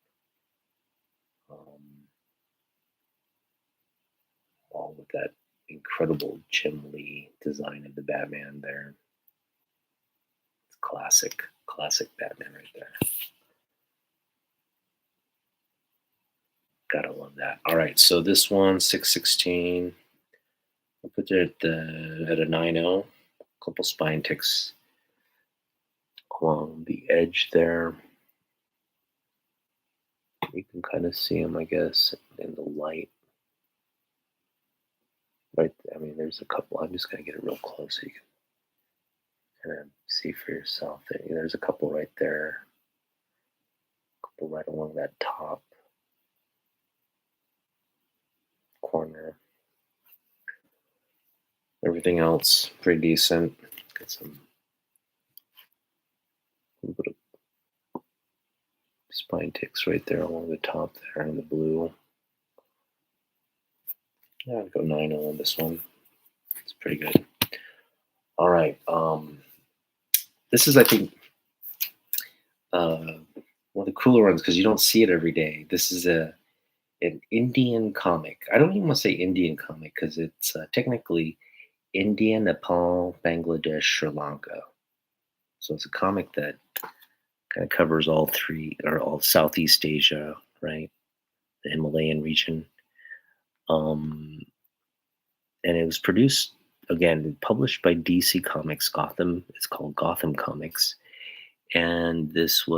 All with that incredible Jim Lee design of the Batman there. It's classic Batman right there. Gotta love that. All right, so this one, 616. I'll put it at a 9.0. couple spine ticks along the edge there. You can kind of see them, I guess, in the light. Right, I mean, there's a couple. I'm just gonna get it real close so you can kind of see for yourself. There's a couple right there, a couple right along that top corner. Everything else pretty decent. Got some a little bit of spine ticks right there along the top there in the blue. Yeah, I'd go 9 on this one. It's pretty good. All right. This is, I think, one of the cooler ones because you don't see it every day. This is an Indian comic. I don't even want to say Indian comic because it's technically India, Nepal, Bangladesh, Sri Lanka. So it's a comic that kind of covers all three or all Southeast Asia, right? The Himalayan region. And it was produced again, published by DC Comics Gotham. It's called Gotham Comics, and it's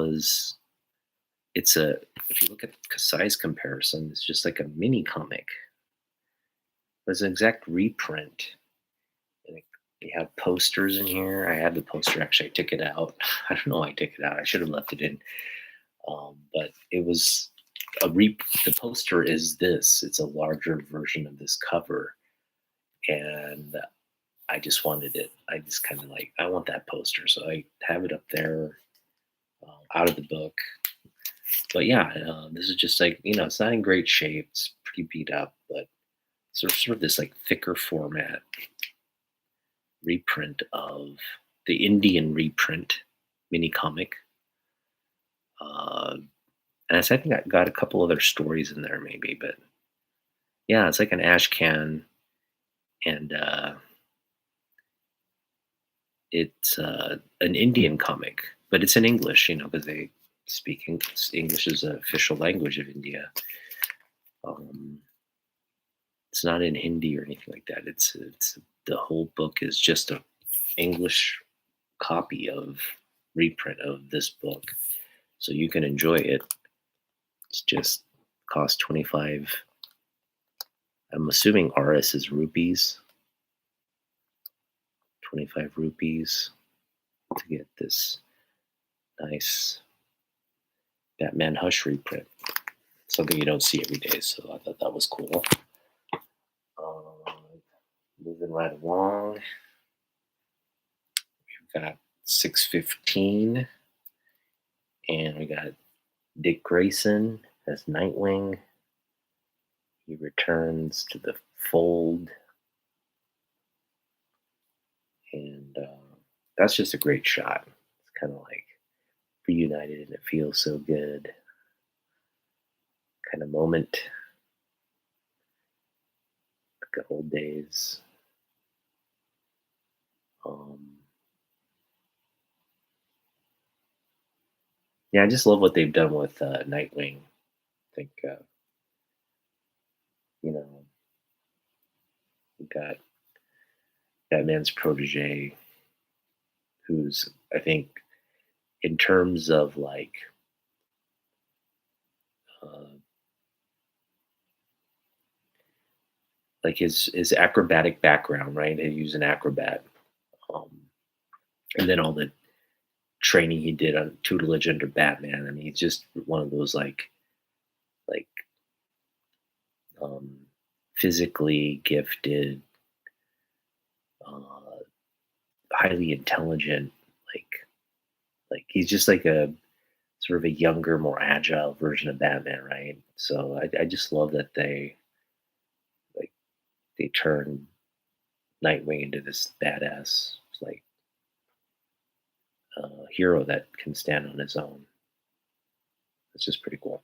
a if you look at the size comparison, it's just like a mini comic. It's an exact reprint. And you have posters in here. I had the poster actually. I took it out. I don't know why I took it out. I should have left it in. But it was the poster is this. It's a larger version of this cover, and I just wanted it. I just kind of like I want that poster, so I have it up there, out of the book. But yeah, this is just like it's not in great shape. It's pretty beat up, but sort of this like thicker format reprint of the Indian reprint mini comic. And I think I got a couple other stories in there maybe, but yeah, it's like an ash can, and it's an Indian comic, but it's in English, because they speak English. English is the official language of India. It's not in Hindi or anything like that. It's the whole book is just a English copy of reprint of this book, so you can enjoy it. It's just cost 25. I'm assuming RS is rupees. 25 rupees to get this nice Batman Hush reprint. Something you don't see every day, so I thought that was cool. Moving right along, we've got 615, and we got Dick Grayson as Nightwing. He returns to the fold, and that's just a great shot. It's kind of like reunited, and it feels so good. Kind of moment, like the old days. Yeah, I just love what they've done with Nightwing. I think we got Batman's protege, who's I think in terms of like his acrobatic background, right? He was an acrobat, and then all the training he did on tutelage under Batman. I mean, he's just one of those like um, physically gifted, highly intelligent, like he's just like a sort of a younger, more agile version of Batman, right? So I just love that like they turn Nightwing into this badass like hero that can stand on his own. It's just pretty cool.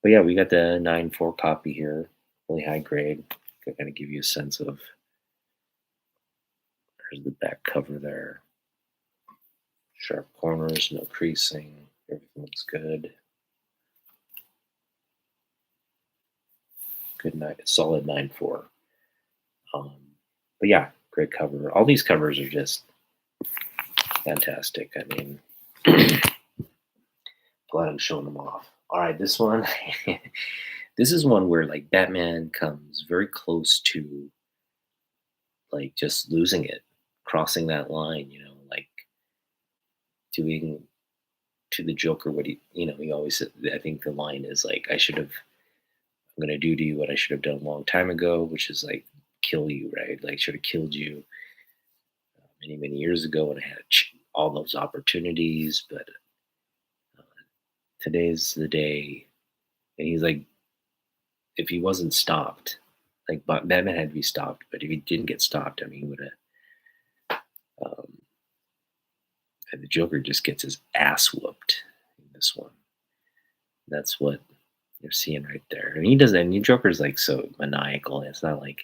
But yeah, we got the 9.4 copy here, really high grade. To kind of give you a sense of. There's the back cover there. Sharp corners, no creasing. Everything looks good. Good night, solid 9.4. But yeah, great cover. All these covers are just fantastic. I mean, glad I'm showing them off. All right, this one, this is one where like Batman comes very close to like just losing it, crossing that line. Like doing to the Joker what he always said. I think the line is like, I'm gonna do to you what I should have done a long time ago, which is like kill you, right? Like should have killed you many many years ago when I had all those opportunities, but uh, today's the day. And he's like, if he wasn't stopped, like Batman had to be stopped, but if he didn't get stopped, I mean, he would have. Um, and the Joker just gets his ass whooped in this one. That's what you're seeing right there. And he doesn't. And the Joker's like so maniacal. It's not like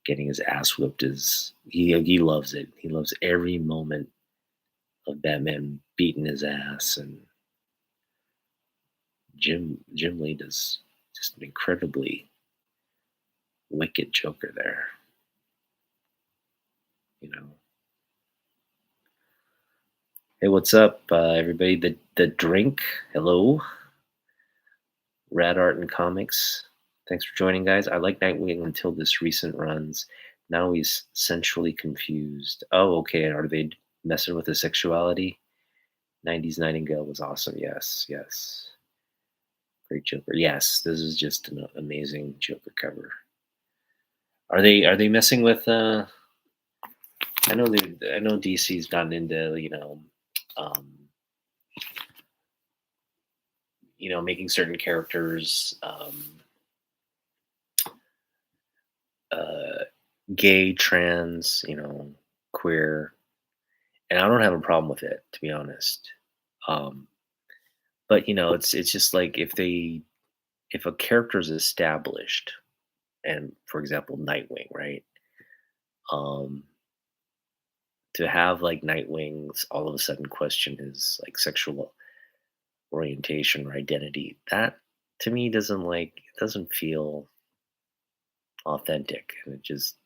getting his ass whooped is he loves it. He loves every moment of Batman beating his ass, and Jim Lee does just an incredibly wicked Joker there. You know. Hey, what's up, everybody? The drink. Hello, Rad Art and Comics. Thanks for joining, guys. I like Nightwing until this recent runs. Now he's sensually confused. Oh, okay. Are they messing with his sexuality? 90s Nightingale was awesome. Yes, yes. Great Joker. Yes, this is just an amazing Joker cover. Are they messing with I know DC's gotten into, um, making certain characters uh gay, trans, queer, and I don't have a problem with it, to be honest. Um, but it's just like if a character is established, and for example, Nightwing, right? Um, to have like Nightwing's all of a sudden question his like sexual orientation or identity, that to me doesn't feel authentic, and it just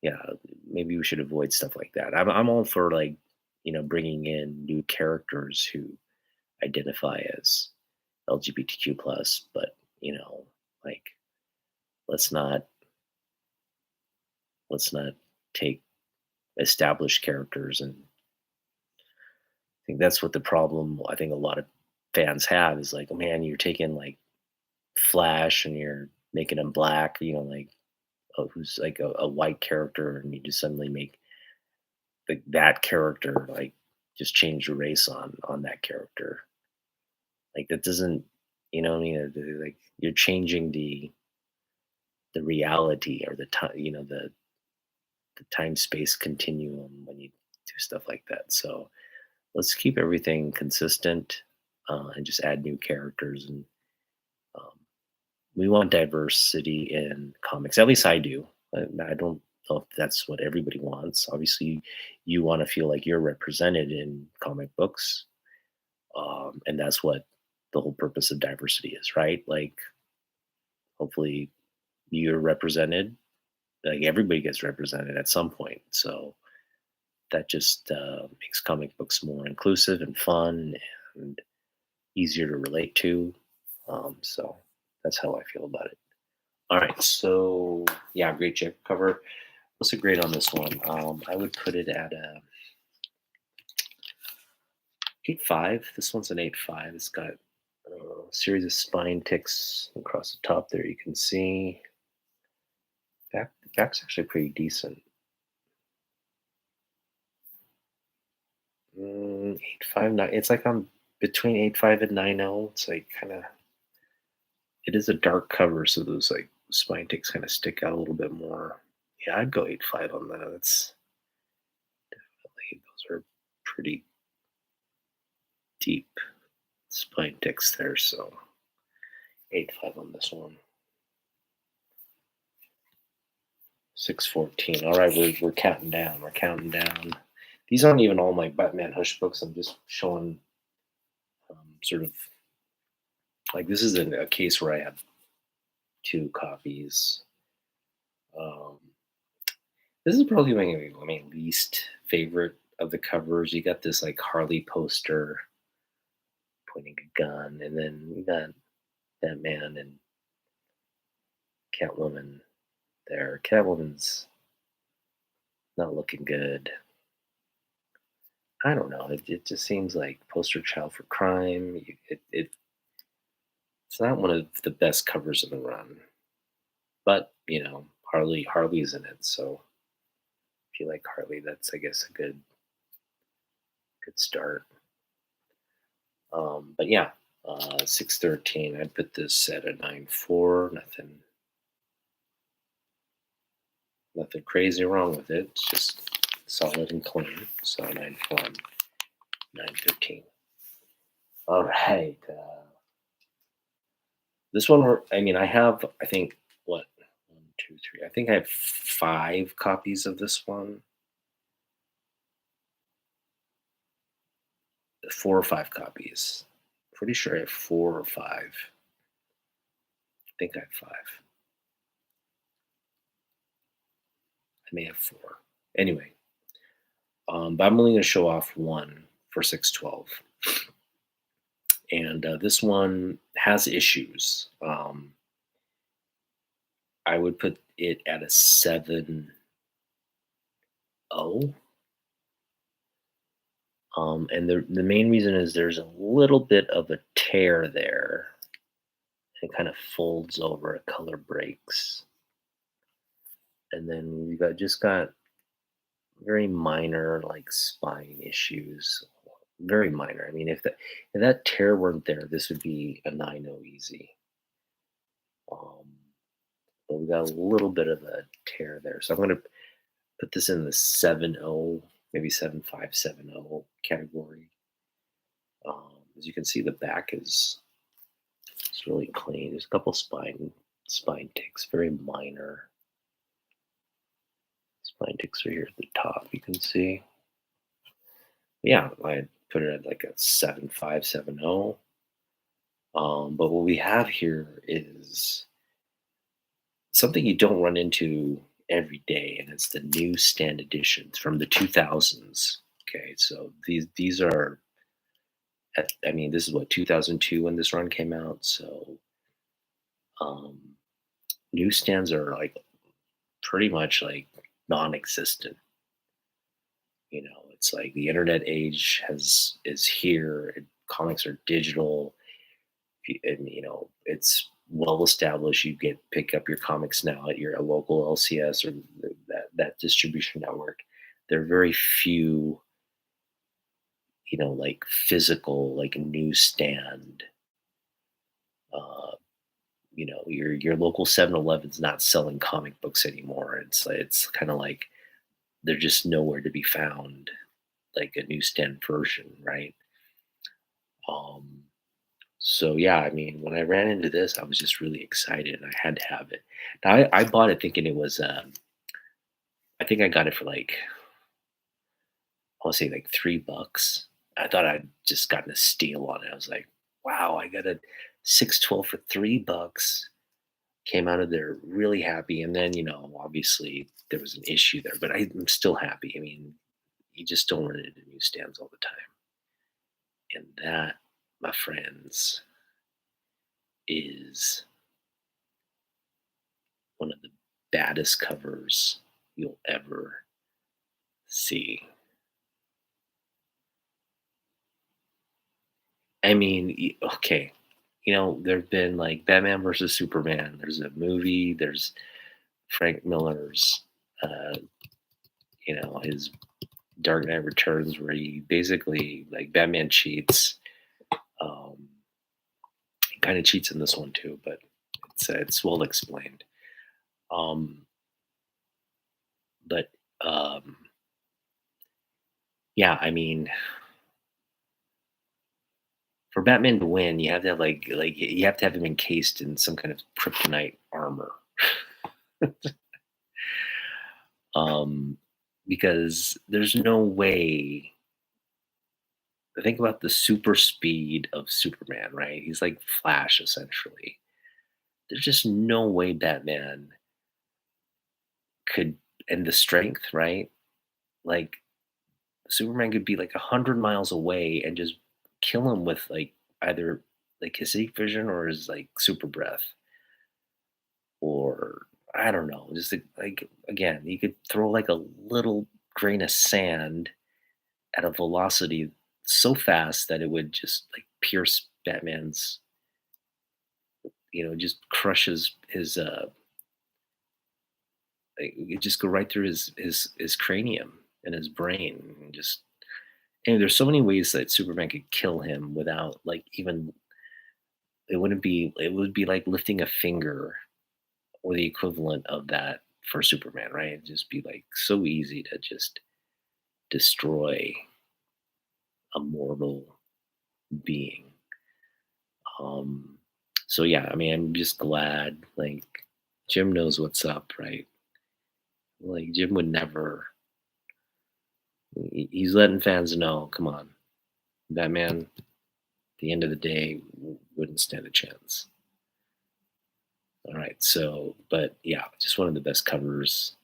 yeah, maybe we should avoid stuff like that. I'm all for like bringing in new characters who identify as LGBTQ plus, but like let's not let's not take established characters, and I think that's what the problem I think a lot of fans have is like, oh man, you're taking like Flash and you're making him black, like who's like a white character, and you just suddenly make like that character like just change the race on that character. Like that doesn't, what I mean? Like you're changing the reality or the time, the time space continuum when you do stuff like that. So let's keep everything consistent and just add new characters. And um, we want diversity in comics. At least I do. I don't know if that's what everybody wants. Obviously, you want to feel like you're represented in comic books, and that's what the whole purpose of diversity is, right? Like, hopefully, you're represented. Like everybody gets represented at some point. So that just makes comic books more inclusive and fun and easier to relate to. So that's how I feel about it. All right, so yeah, great check cover. What's a grade on this one? I would put it at a 8.5. This one's an 8.5. It's got a series of spine ticks across the top there. You can see back's actually pretty decent. 8.5, nine. It's like I'm between 8.5 and 9.0. It's like kind of. It is a dark cover, so those like spine ticks kind of stick out a little bit more. Yeah, I'd go 8.5 on that. That's definitely those are pretty deep spine ticks there. So 8.5 on this one. 614. All right, we're counting down. We're counting down. These aren't even all my Batman Hush books. I'm just showing sort of like this is a case where I have two copies. Um, this is probably my least favorite of the covers. You got this like Harley poster pointing a gun, and then you got Batman and Catwoman there. Catwoman's not looking good. I don't know. It just seems like poster child for crime. It's not one of the best covers in the run, but Harley's in it, so if you like Harley, that's I guess a good start. But yeah, 613. I'd put this at a 9.4. Nothing crazy wrong with it. It's just solid and clean. So 9.4, 913. All right. This one, I mean, I have, I think, what, one, two, three. I think I have 5 copies of this one, 4 or 5 copies. Pretty sure I have 4 or 5. I think I have 5. I may have 4. Anyway, but I'm only going to show off one for 612. And this one has issues. I would put it at a 7.0. And the main reason is there's a little bit of a tear there. It kind of folds over, a color breaks. And then just got very minor like spine issues. Very minor. I mean, if that tear weren't there, this would be a 9.0 easy. Um, but we got a little bit of a tear there. So I'm going to put this in the 7.0, maybe 7.5, 7.0 category. As you can see, the back is it's really clean. There's a couple spine ticks, very minor spine ticks right here at the top. You can see. Yeah, I put it at like a 7.5, 7.0. But what we have here is something you don't run into every day, and it's the newsstand editions from the 2000s. Okay, so these are, I mean, this is what 2002 when this run came out. So um, newsstands are like pretty much like non-existent. It's like the internet age is here. Comics are digital, and it's well established. You pick up your comics now at your local LCS or that distribution network. There are very few, like physical, like newsstand. Uh, your local 7-Eleven's not selling comic books anymore. It's kind of like they're just nowhere to be found, like a newsstand version, right? Um, So yeah, I mean, when I ran into this, I was just really excited, and I had to have it. Now I bought it thinking it was. I think I got it for like I want to say like $3. I thought I'd just gotten a steal on it. I was like, wow, I got a 612 for $3. Came out of there really happy, and then obviously there was an issue there, but I'm still happy. I mean, you just don't run into newsstands all the time, and that, my friends, is one of the baddest covers you'll ever see. I mean, okay, there've been like Batman versus Superman. There's a movie. There's Frank Miller's, uh, his Dark Knight Returns, where he basically like Batman cheats. Um, he kind of cheats in this one too, but it's well explained. Um, but yeah, I mean, for Batman to win, you have to have like you have to have him encased in some kind of kryptonite armor. um, because there's no way. Think about the super speed of Superman, right? He's like Flash essentially. There's just no way Batman could, and the strength, right? Like Superman could be like 100 miles away and just kill him with like either like his heat vision or his like super breath, or I don't know, just like again, you could throw like a little grain of sand at a velocity so fast that it would just like pierce Batman's, just crushes his it just go right through his cranium and his brain, and just and there's so many ways that Superman could kill him without like even it would be like lifting a finger or the equivalent of that for Superman, right? It'd just be like so easy to just destroy a mortal being. Um, so yeah, I mean, I'm just glad like Jim knows what's up, right? Like Jim would never. He's letting fans know. Come on, Batman. At the end of the day, wouldn't stand a chance. All right, so but yeah, just one of the best covers.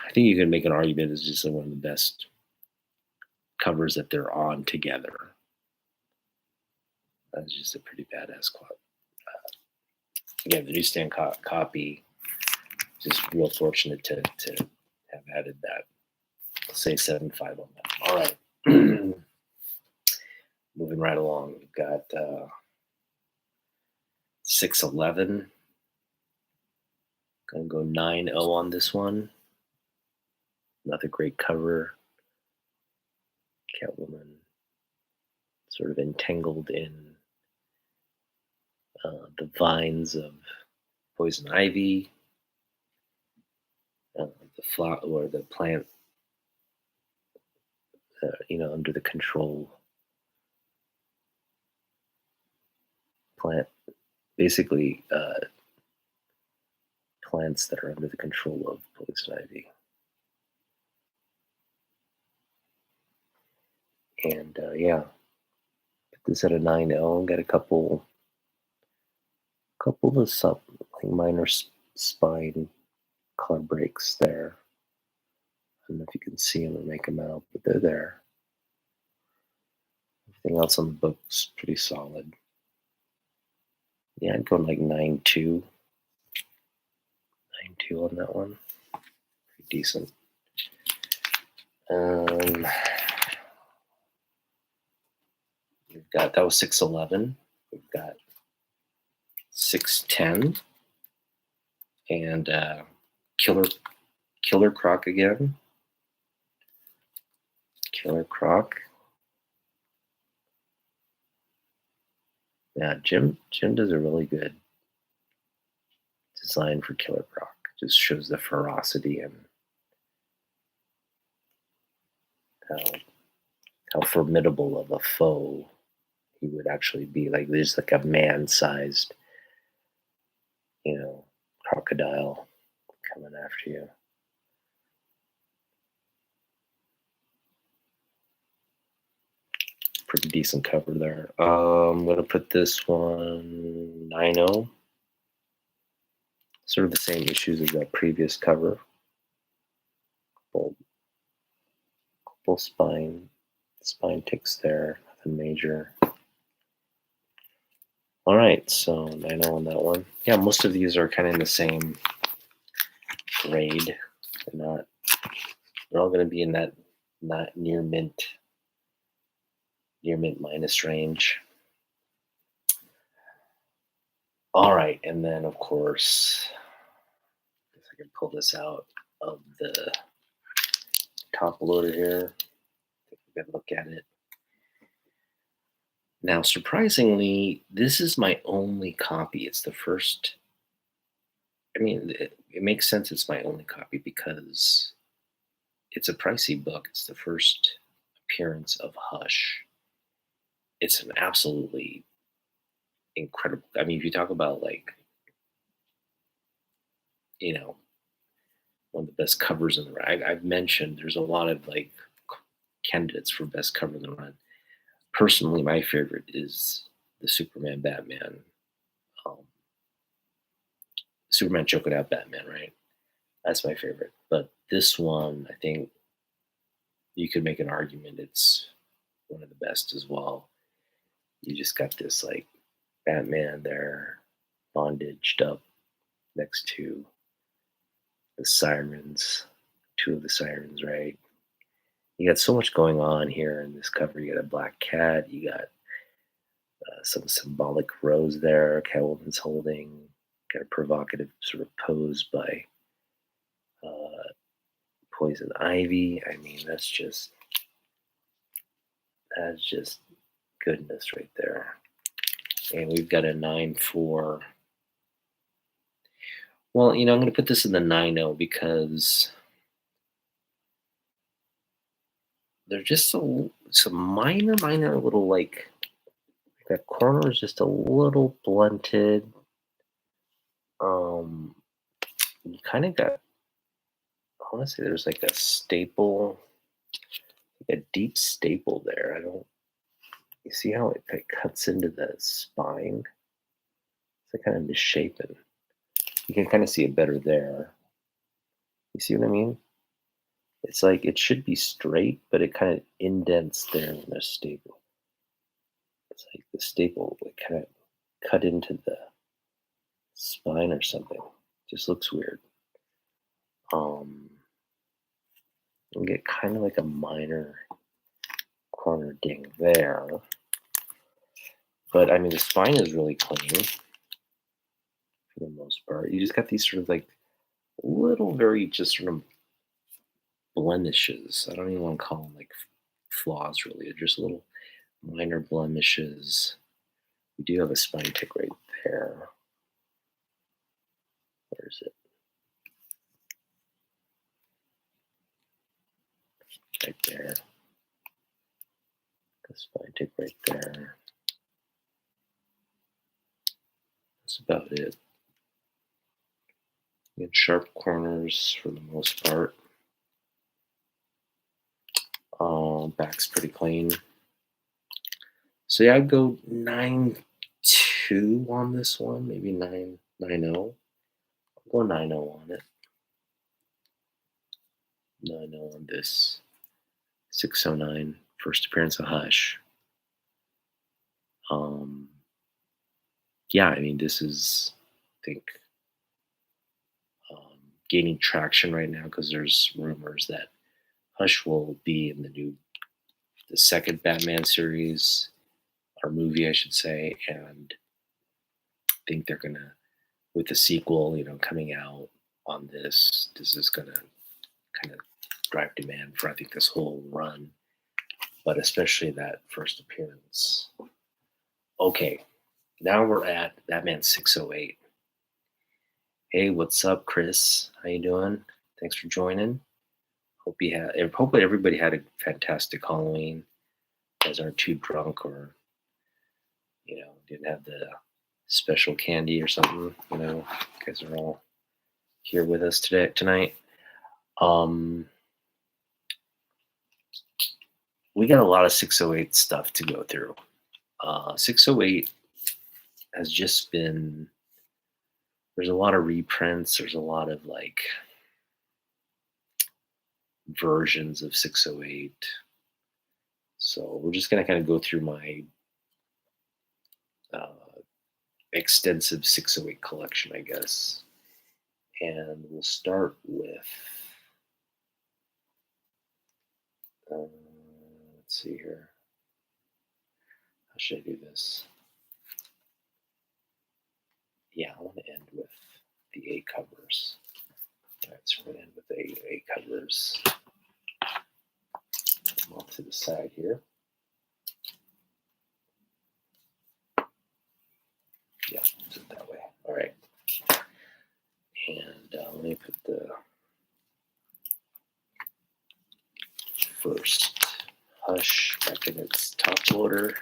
I think you can make an argument it's just one of the best covers that they're on together. That's just a pretty badass quote. Again, the newsstand copy. Just real fortunate to have added that. I'll say 7.5 on that. All right. Moving right along. We've got 611. Gonna go 9.0 on this one. Another great cover. Catwoman sort of entangled in the vines of poison ivy. The flower or the plant, under the control plant, basically plants that are under the control of poison ivy. And yeah, put this at a 9.0. Got a couple of some like minor spine color breaks there. I don't know if you can see them or make them out, but they're there. Everything else on the book's pretty solid. Yeah, I'd go like 9.2. 9.2 on that one. Pretty decent. We've got that was 611. We've got 610 and Killer Croc again. Killer Croc. Yeah, Jim does a really good design for Killer Croc. Just shows the ferocity and how formidable of a foe he would actually be. Like there's like a man-sized, crocodile coming after you. Pretty decent cover there. I'm gonna put this one 9.0. Sort of the same issues as that previous cover. Couple spine ticks there, nothing major. All right, so 9.0 on that one. Yeah, most of these are kind of in the same grade. They're all going to be in that not near mint minus range. All right, and then of course, if I can pull this out of the top loader here, take a good look at it. Now, surprisingly, this is my only copy. It's the first. I mean, it makes sense it's my only copy because it's a pricey book. It's the first appearance of Hush. It's an absolutely incredible. I mean, if you talk about like, one of the best covers in the run. I've mentioned there's a lot of like candidates for best cover in the run. Personally, my favorite is the Superman Batman. Superman choking out Batman, right? That's my favorite. But this one, I think, you could make an argument it's one of the best as well. You just got this like Batman there, bondaged up next to the sirens, two of the sirens, right? You got so much going on here in this cover. You got a black cat. You got some symbolic rose there. Catwoman's holding. Got a provocative sort of pose by uh, Poison Ivy. I mean, that's just goodness right there. And we've got a 9-4. Well, I'm going to put this in the 9-0 because they're just some minor little like that corner is just a little blunted. Um, you kind of got, I want to say there's like a staple, like a deep staple there. You see how it cuts into the spine? It's like kind of misshapen. You can kind of see it better there. You see what I mean? It's like it should be straight, but it kind of indents there in the staple. It's like the staple like kind of cut into the spine or something. Just looks weird. You get kind of like a minor corner ding there. But I mean, the spine is really clean for the most part. You just got these sort of like little, very just sort of blemishes. I don't even want to call them like flaws, really. They're just little minor blemishes. We do have a spine tick right there. Where is it? Right there. The spine tick right there. That's about it. You get sharp corners for the most part. Back's pretty clean. So yeah, I'd go 9-2 on this one, maybe 9-0. I'll go 9-0 on it. 9-0 on this. 609, first appearance of Hush. Yeah, I mean, this is, I think, gaining traction right now because there's rumors that Hush will be in the second Batman series, or movie, I should say, and I think they're gonna, with the sequel, coming out on this is gonna kind of drive demand for I think this whole run, but especially that first appearance. Okay, now we're at Batman 608. Hey, what's up, Chris? How you doing? Thanks for joining. Hope everybody had a fantastic Halloween. You guys aren't too drunk or didn't have the special candy or something. You guys are all here with us tonight. We got a lot of 608 stuff to go through. 608 has just been. There's a lot of reprints. There's a lot of like versions of 608. So we're just gonna kind of go through my extensive 608 collection, I guess. And we'll start with, let's see here. How should I do this? Yeah, I want to end with the A covers. All right, so we're going to end with the A covers. Put them off to the side here. Yeah, do it that way. All right. And let me put the first Hush back in its top loader.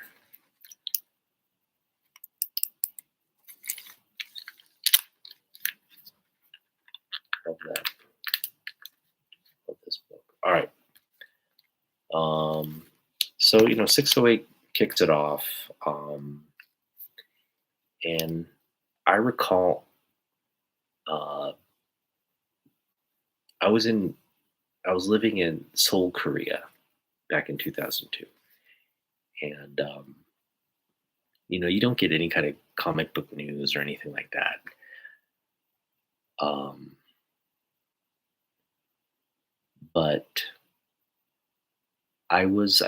Love that. Love this book. All right. So 608 kicks it off, and I recall I was living in Seoul, Korea, back in 2002. And you don't get any kind of comic book news or anything like that. Um, but I was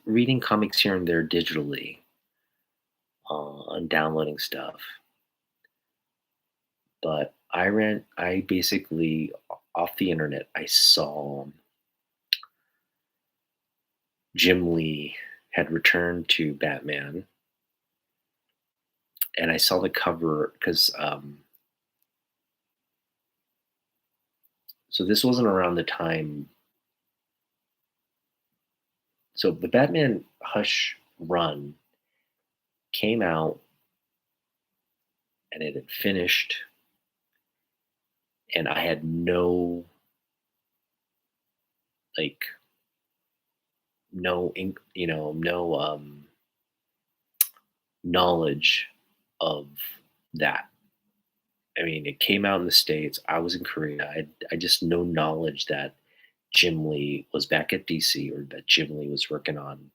reading comics here and there digitally, and downloading stuff. But I basically, off the internet, I saw Jim Lee had returned to Batman, and I saw the cover because so this wasn't around the time. So the Batman Hush run came out and it had finished, and I had no, like, no ink, no knowledge of that. I mean, it came out in the States. I was in Korea. I just no knowledge that Jim Lee was back at DC, or that Jim Lee was working on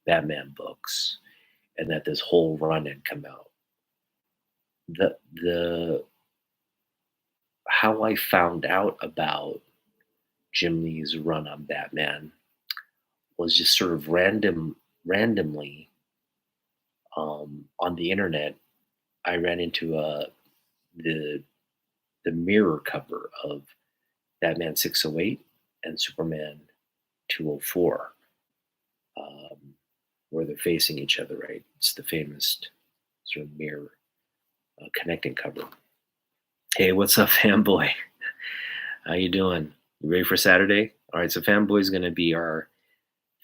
Batman books, and that this whole run had come out. The How I found out about Jim Lee's run on Batman was just sort of randomly, on the internet. I ran into the the mirror cover of Batman 608 and Superman 204, um, where they're facing each other. Right, it's the famous sort of mirror, connecting cover. Hey, what's up, fanboy? How you doing? You ready for Saturday? All right, so fanboy is going to be our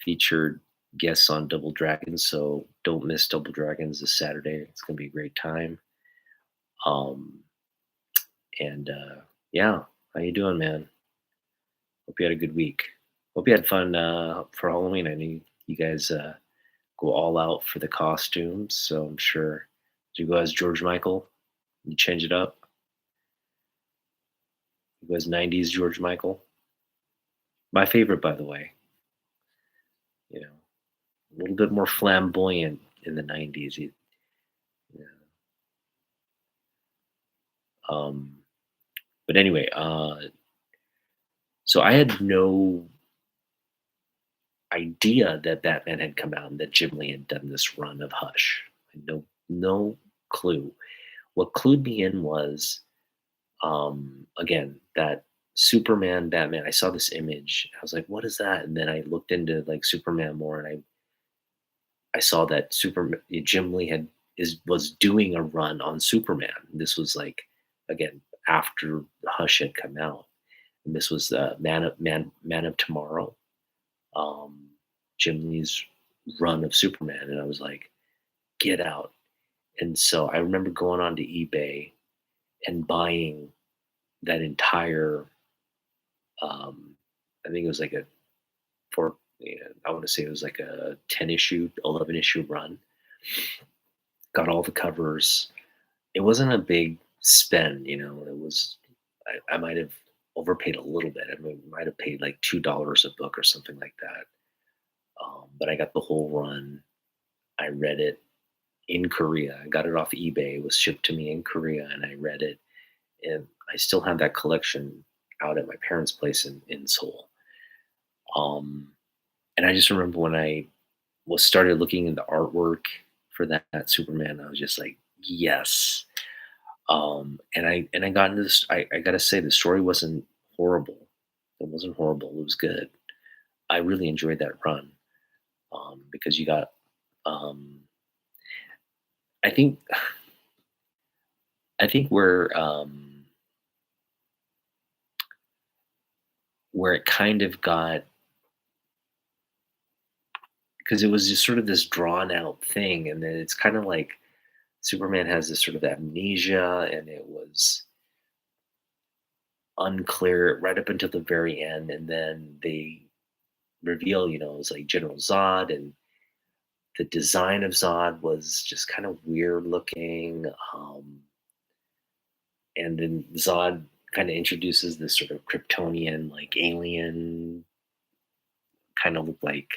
featured guests on Double Dragons, so don't miss Double Dragons this Saturday. It's going to be a great time. Um, and Yeah, how you doing, man? Hope you had a good week. Hope you had fun for Halloween. I know you guys go all out for the costumes, so I'm sure. Did you go as George Michael? You change it up? You go as 90s George Michael? My favorite, by the way. You know, a little bit more flamboyant in the 90s. Yeah. Um, but anyway, so I had no idea that Batman had come out and that Jim Lee had done this run of Hush. No clue. What clued me in was, again, that Superman Batman. I saw this image. I was like, "What is that?" And then I looked into like Superman more, and I saw that Superman Jim Lee was doing a run on Superman. This was like, again, after Hush had come out, and this was Man of Tomorrow, um, Jim Lee's run of Superman, and I was like, get out. And so I remember going on to eBay and buying that entire, I think it was like a four, yeah, I want to say it was like a 10 issue, 11 issue run. Got all the covers. It wasn't a big spend, it was, I might have overpaid a little bit. I mean, might have paid like $2 a book or something like that. But I got the whole run. I read it in Korea. I got it off eBay. It was shipped to me in Korea, and I read it. And I still have that collection out at my parents' place in Seoul. Um, and I just remember when I was started looking into artwork for that Superman, I was just like, yes. And I got into this. I gotta say, the story wasn't horrible. It wasn't horrible. It was good. I really enjoyed that run, because you got. Um, I think I think where it kind of got, because it was just sort of this drawn out thing, and then it's kind of like Superman has this sort of amnesia, and it was unclear right up until the very end, and then they reveal, it was like General Zod, and the design of Zod was just kind of weird looking, and then Zod kind of introduces this sort of Kryptonian, like alien kind of looked like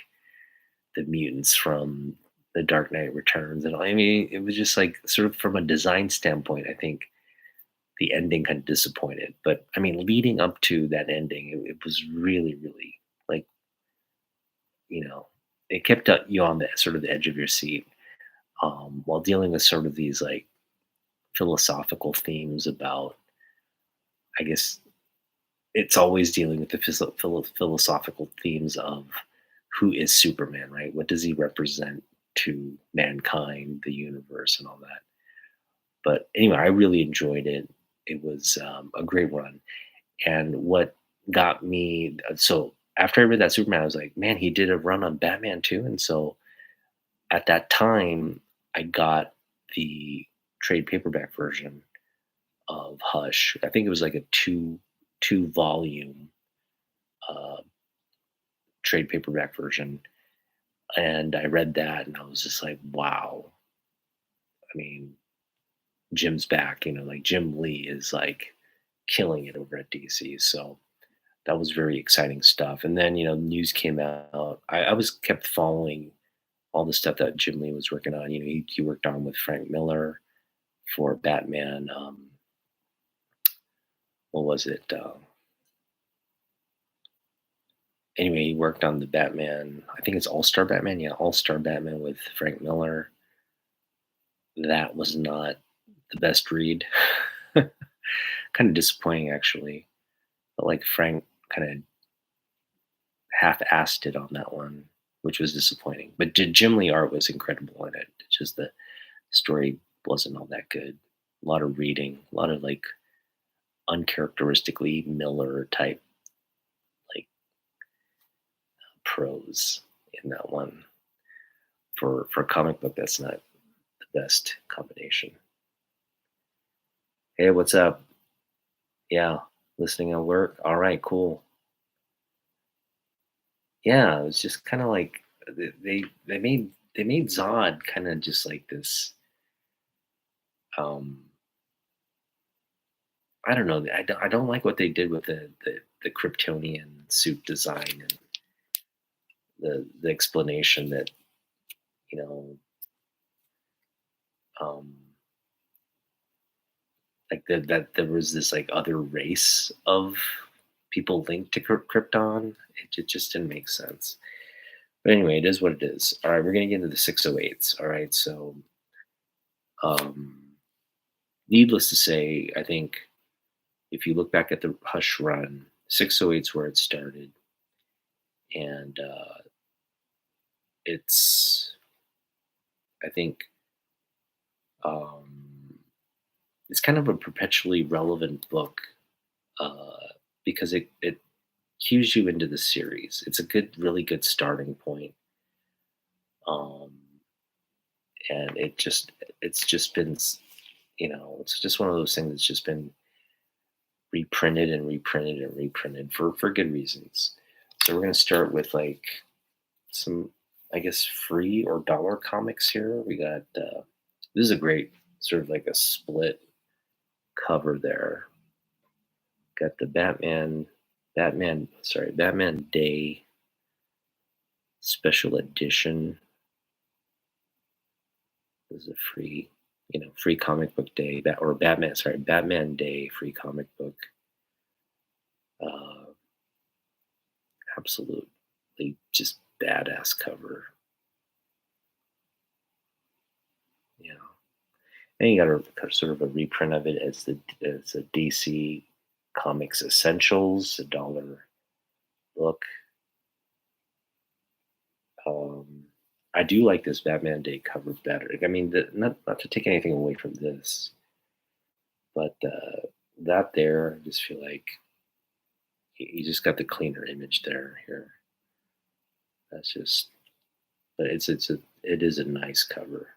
the mutants from The Dark Knight Returns and all. I mean, it was just like sort of from a design standpoint, I think the ending kind of disappointed. But I mean, leading up to that ending, it was really, really like, you know, it kept you on the sort of the edge of your seat, while dealing with sort of these like philosophical themes about, I guess, it's always dealing with the philosophical themes of who is Superman, right? What does he represent to mankind, the universe, and all that? But anyway, I really enjoyed it. It was a great run. And what got me, so after I read that Superman, I was like, man, he did a run on Batman too. And so at that time, I got the trade paperback version of Hush. I think it was like a two volume uh, trade paperback version, and I read that, and I was just like, wow. I mean, Jim's back. Like Jim Lee is like killing it over at DC. So that was very exciting stuff. And then news came out. I was kept following all the stuff that Jim Lee was working on. He worked on with Frank Miller for Batman. What was it? Anyway, he worked on the Batman. I think it's All Star Batman. Yeah, All Star Batman with Frank Miller. That was not the best read. Kind of disappointing, actually. But like Frank kind of half-assed it on that one, which was disappointing. But Jim Lee art was incredible in it. It's just the story wasn't all that good. A lot of reading, a lot of like uncharacteristically Miller type like prose in that one. For a comic book, that's not the best combination. Hey, what's up? Yeah, listening at work. All right, cool. Yeah, it was just kind of like they made Zod kind of just like this. Um, I don't know. I don't like what they did with the Kryptonian suit design and the explanation that you know um, like that there was this like other race of people linked to Krypton. It just didn't make sense. But anyway, it is what it is. All right, we're gonna get into the 608s. All right, so um, needless to say, I think if you look back at the Hush run, 608's where it started, and it's I think um, it's kind of a perpetually relevant book uh, because it cues you into the series. It's a really good starting point, um, and it's just been it's just one of those things that's just been reprinted and reprinted and reprinted for good reasons. So we're gonna start with like some, I guess, free or dollar comics here. We got this is a great sort of like a split cover there. Got the Batman Day special edition. This is a free, free comic book day, or Batman Day free comic book. Uh, Absolutely just badass cover. Yeah. And you got sort of a reprint of it as a DC Comics Essentials, $1 book. Um, I do like this Batman Day cover better. I mean, not to take anything away from this, but that there, I just feel like you just got the cleaner image there here. That's just, but it is a nice cover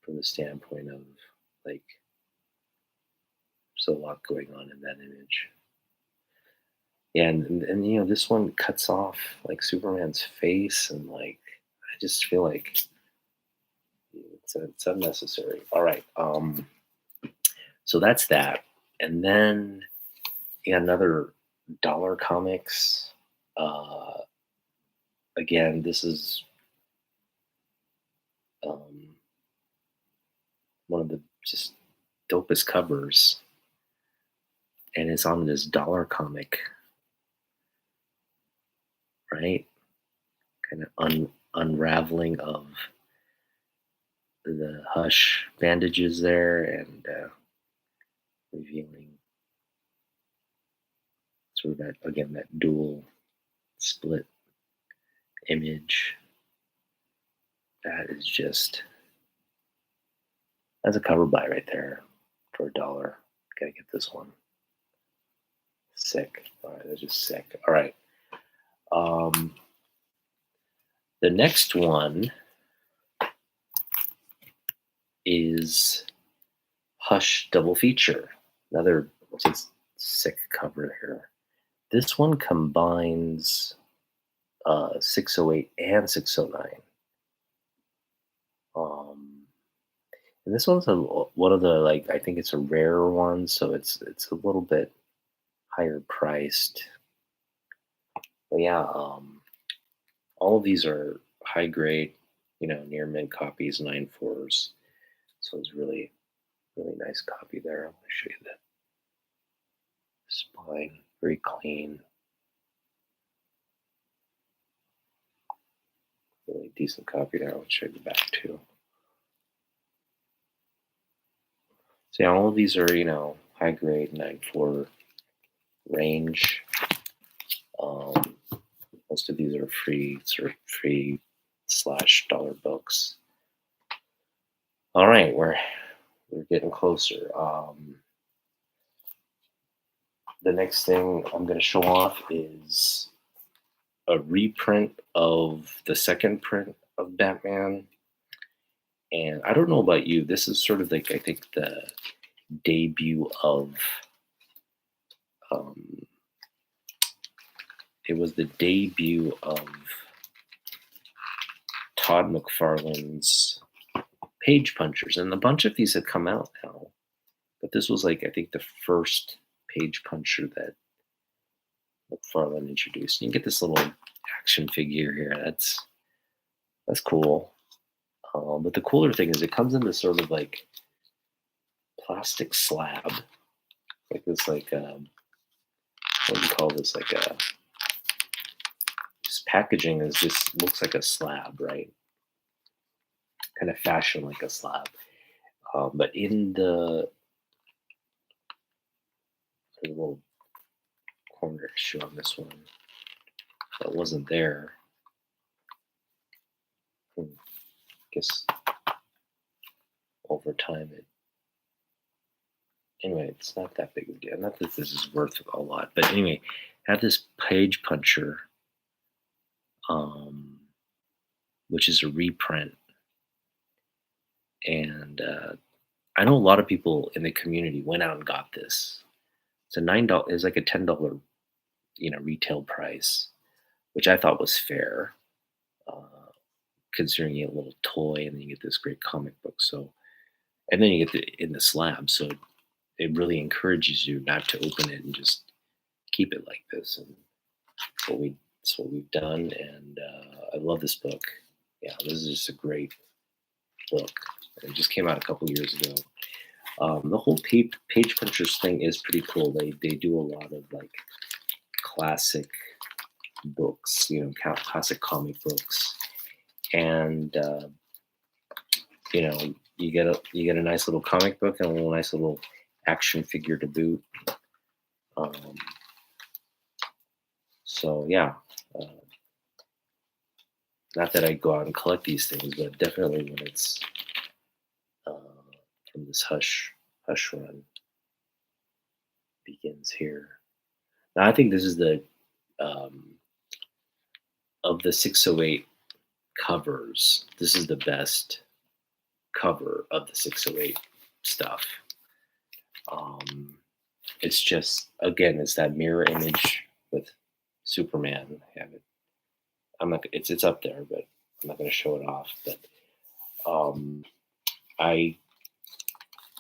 from the standpoint of like there's a lot going on in that image. Yeah, and this one cuts off like Superman's face, and like I just feel like it's unnecessary. All right, so that's that, and then you got another dollar comics. Uh, again, this is um, one of the just dopest covers, and it's on this dollar comic, right? Kind of unraveling of the Hush bandages there, and revealing sort of that, again, that dual split image. That is just, that's a cover buy right there for $1. Gotta get this one. Sick. All right, that's just sick. All right. Um, the next one is Hush double feature. Another just sick cover here. This one combines 608 and 609. Um, and this one's one of the, like, I think it's a rarer one, so it's a little bit higher priced. But yeah, all of these are high grade, near mint copies, 9.4s. So it's really, really nice copy there. I'm gonna show you the spine, very clean, really decent copy there. I'll show you the back too. So yeah, all of these are, high grade 9.4 range. Most of these are free, sort of free slash dollar books. All right, we're getting closer. The next thing I'm going to show off is a reprint of the second print of Batman. And I don't know about you, this is sort of like, I think, the debut of, um, it was the debut of Todd McFarlane's Page Punchers. And a bunch of these have come out now. But this was, like, I think, the first Page Puncher that McFarlane introduced. You can get this little action figure here. That's cool. But the cooler thing is it comes in this sort of like plastic slab, like this, like what do you call this? Like this packaging is just looks like a slab, right? Kind of fashioned like a slab. But in the little corner issue on this one that wasn't there. I guess over time anyway, it's not that big of a deal. Not that this is worth a lot, but anyway, have this Page Puncher, which is a reprint, and I know a lot of people in the community went out and got this. It's a $9. It's like a $10, retail price, which I thought was fair, uh, considering you get a little toy and then you get this great comic book. So, and then you get in the slab, so it really encourages you not to open it and just keep it like this. And that's what we've done. And I love this book. Yeah, this is just a great book. It just came out a couple years ago. The whole Page Punchers thing is pretty cool. They do a lot of like classic books, classic comic books, and you get a nice little comic book and a nice little action figure to boot. So yeah, not that I go out and collect these things, but definitely when it's from this Hush run begins here. Now I think this is the of the 608 covers. This is the best cover of the 608 stuff. It's just, again, it's that mirror image with Superman. I have it. I'm not. It's up there, but I'm not going to show it off. But I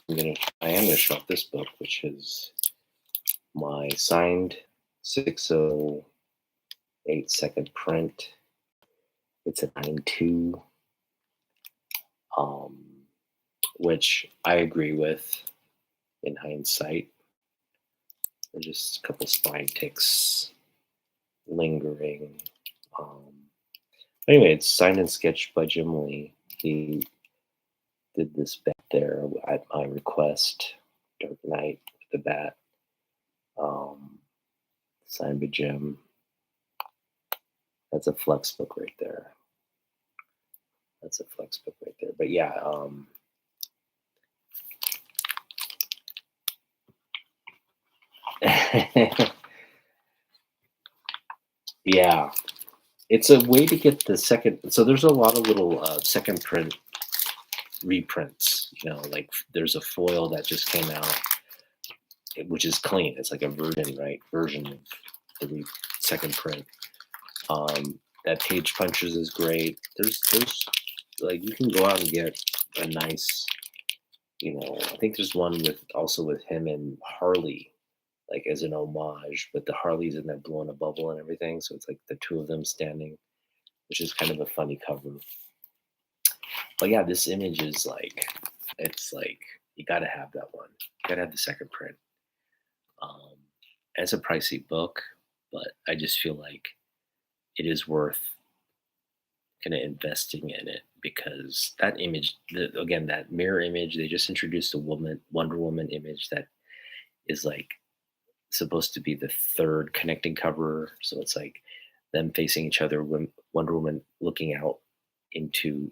am going to show off this book, which is my signed 608 second print It's a 9.2, um, which I agree with in hindsight. There's just a couple spine ticks lingering. Um, anyway, it's signed and sketched by Jim Lee. He did this bat there at my request. Dark Knight with the bat. Um, signed by Jim. That's a flex book right there. That's a flex book right there. But yeah, yeah, it's a way to get the second. So there's a lot of little second print reprints. Like there's a foil that just came out, which is clean. It's like a version of the second print. That Page Punches is great. There's like you can go out and get a nice. I think there's one with him and Harley, like as an homage, but the Harley's in that blowing a bubble and everything. So it's like the two of them standing, which is kind of a funny cover. But yeah, this image is like, it's like, you got to have that one. You got to have the second print. Um, it's a pricey book, but I just feel like it is worth kind of investing in it because that image, again, that mirror image, they just introduced a Wonder Woman image that is like supposed to be the third connecting cover. So it's like them facing each other, when Wonder Woman looking out into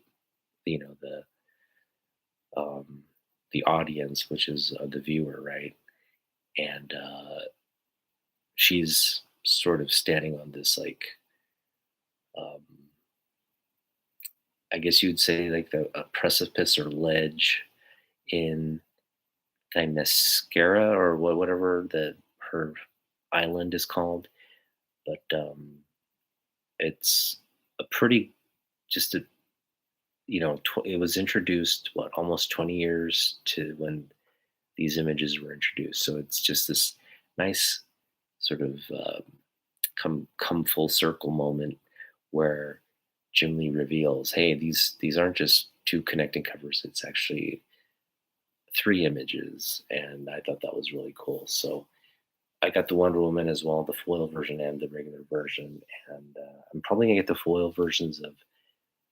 the the audience, which is the viewer, right? And she's sort of standing on this like, um, I guess you'd say like a precipice or ledge in Themyscira or whatever her island is called. But it's a pretty just a it was introduced almost 20 years to when these images were introduced. So it's just this nice sort of come full circle moment where Jim Lee reveals, hey, these aren't just two connecting covers. It's actually three images, and I thought that was really cool. So I got the Wonder Woman as well, the foil version and the regular version, and I'm probably gonna get the foil versions of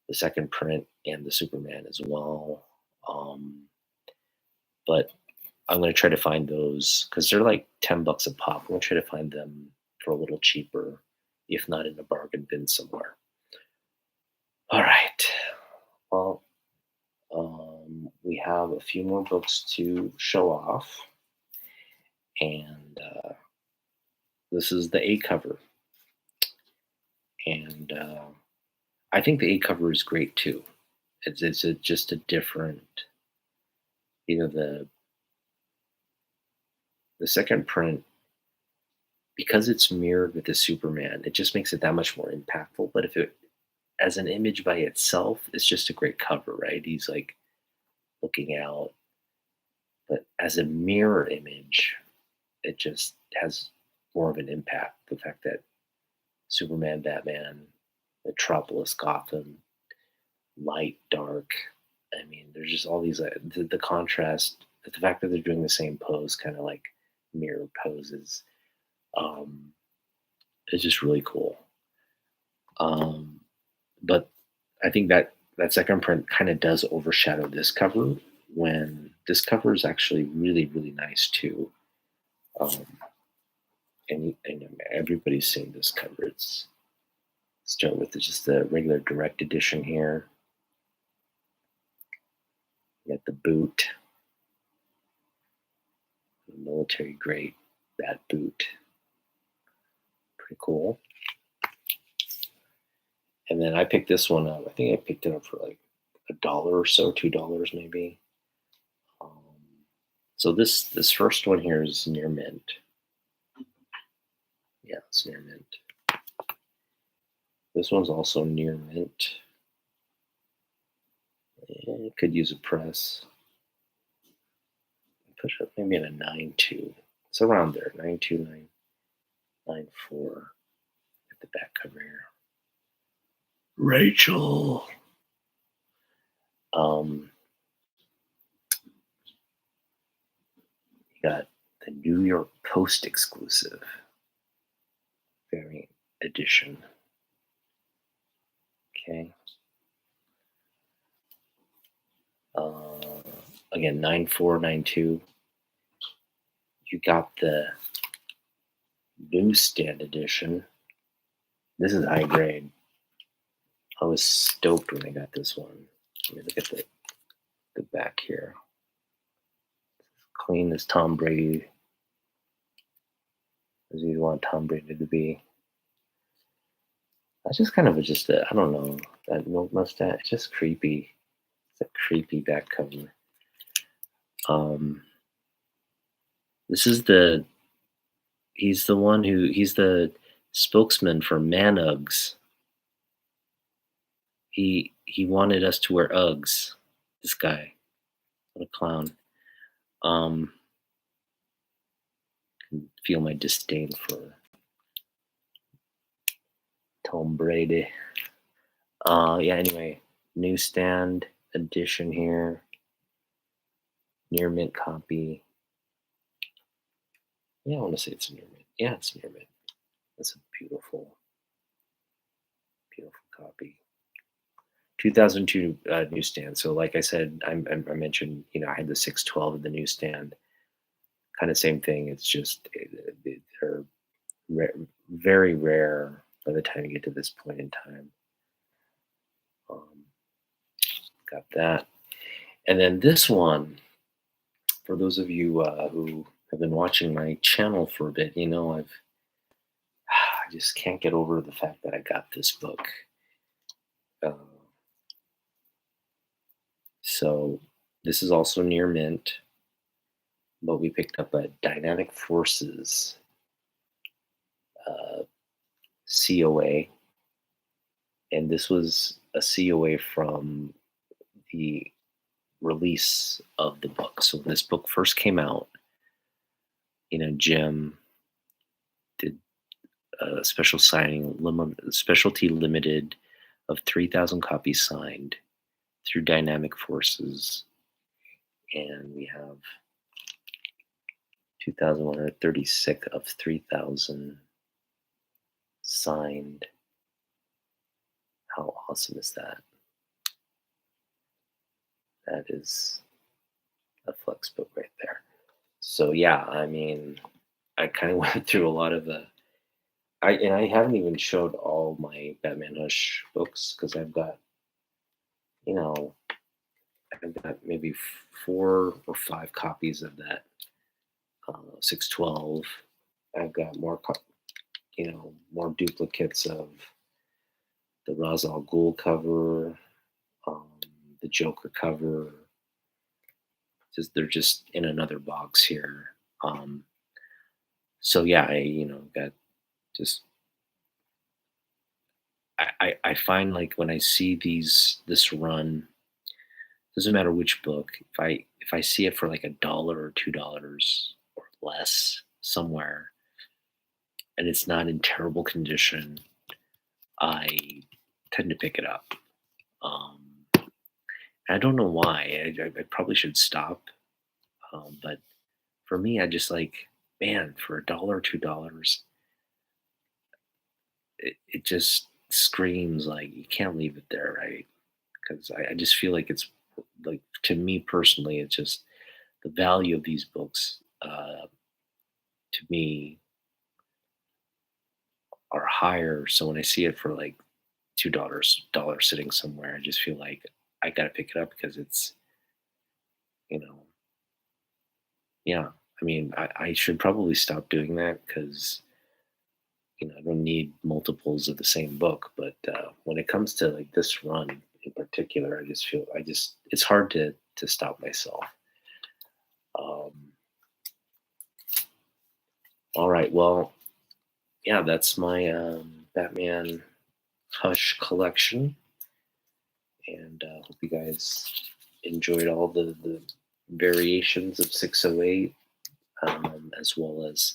the second print and the Superman as well. Um, but I'm going to try to find those because they're like $10 a pop. I'm going to try to find them for a little cheaper, if not in a bargain bin somewhere. All right. Well, we have a few more books to show off. And this is the A cover. And I think the A cover is great too. It's just a different, the second print, because it's mirrored with the Superman, it just makes it that much more impactful. But if it, as an image by itself, it's just a great cover, right? He's like looking out. But as a mirror image, it just has more of an impact. The fact that Superman, Batman, Metropolis, Gotham, light, dark. I mean, there's just all these, the contrast, the fact that they're doing the same pose, kind of like mirror poses. It's just really cool. But I think that second print kind of does overshadow this cover, when this cover is actually really, really nice too. Um, and everybody's seen this cover. It's start with just the regular direct edition here. You got the boot, the military grade bat boot. Pretty cool. And then I picked this one up. I think I picked it up for like $1 or so, $2 maybe. So this first one here is near mint. Yeah, it's near mint. This one's also near mint. It could use a press. Push up maybe in a 9.2. It's around there, 9.2, 9.4 at the back cover here. Rachel. Um, you got the New York Post exclusive variant edition. Okay. Uh, Again, 9492. You got the newsstand edition. This is high grade. I was stoked when I got this one. Let me look at the back here. Clean as Tom Brady, as you'd want Tom Brady to be. That's just kind of I don't know, that milk mustache. It's just creepy. It's a creepy back cover. This is he's the spokesman for Man Uggs. He wanted us to wear Uggs. This guy, what a clown. Um, can feel my disdain for Tom Brady. Yeah. Anyway, newsstand edition here. Near mint copy. Yeah, I want to say it's near mint. Yeah, it's near mint. That's a beautiful, beautiful copy. 2002 newsstand. So, like I said, I mentioned, I had the 612 in the newsstand. Kind of same thing. It's just they're very rare by the time you get to this point in time. Got that, and then this one. For those of you who have been watching my channel for a bit, I just can't get over the fact that I got this book. So this is also near mint, but we picked up a Dynamic Forces COA, and this was a COA from the release of the book. So when this book first came out, Jim did a special signing, specialty limited of 3,000 copies signed through Dynamic Forces, and we have 2,136 of 3,000 signed. How awesome is that? That is a flex book right there. So yeah, I kind of went through a lot of I haven't even showed all my Batman Hush books because I've got maybe 4 or 5 copies of that 612. I've got more duplicates of the Ra's al Ghul cover, the Joker cover. They're just in another box here. So yeah, I got just I find like when I see this run, doesn't matter which book, if I see it for like $1 or $2 or less somewhere, and it's not in terrible condition, I tend to pick it up. I don't know why. I probably should stop, but for me, I just like, man, for $1 or $2, it just screams like you can't leave it there, right? Because I just feel like it's like, to me personally, it's just the value of these books to me are higher. So when I see it for like $2 sitting somewhere, I just feel like I gotta pick it up because it's you know yeah. I should probably stop doing that because I don't need multiples of the same book. But when it comes to like this run in particular, it's hard to stop myself. Um, all right, well, yeah, that's my Batman Hush collection, and hope you guys enjoyed all the variations of 608, as well as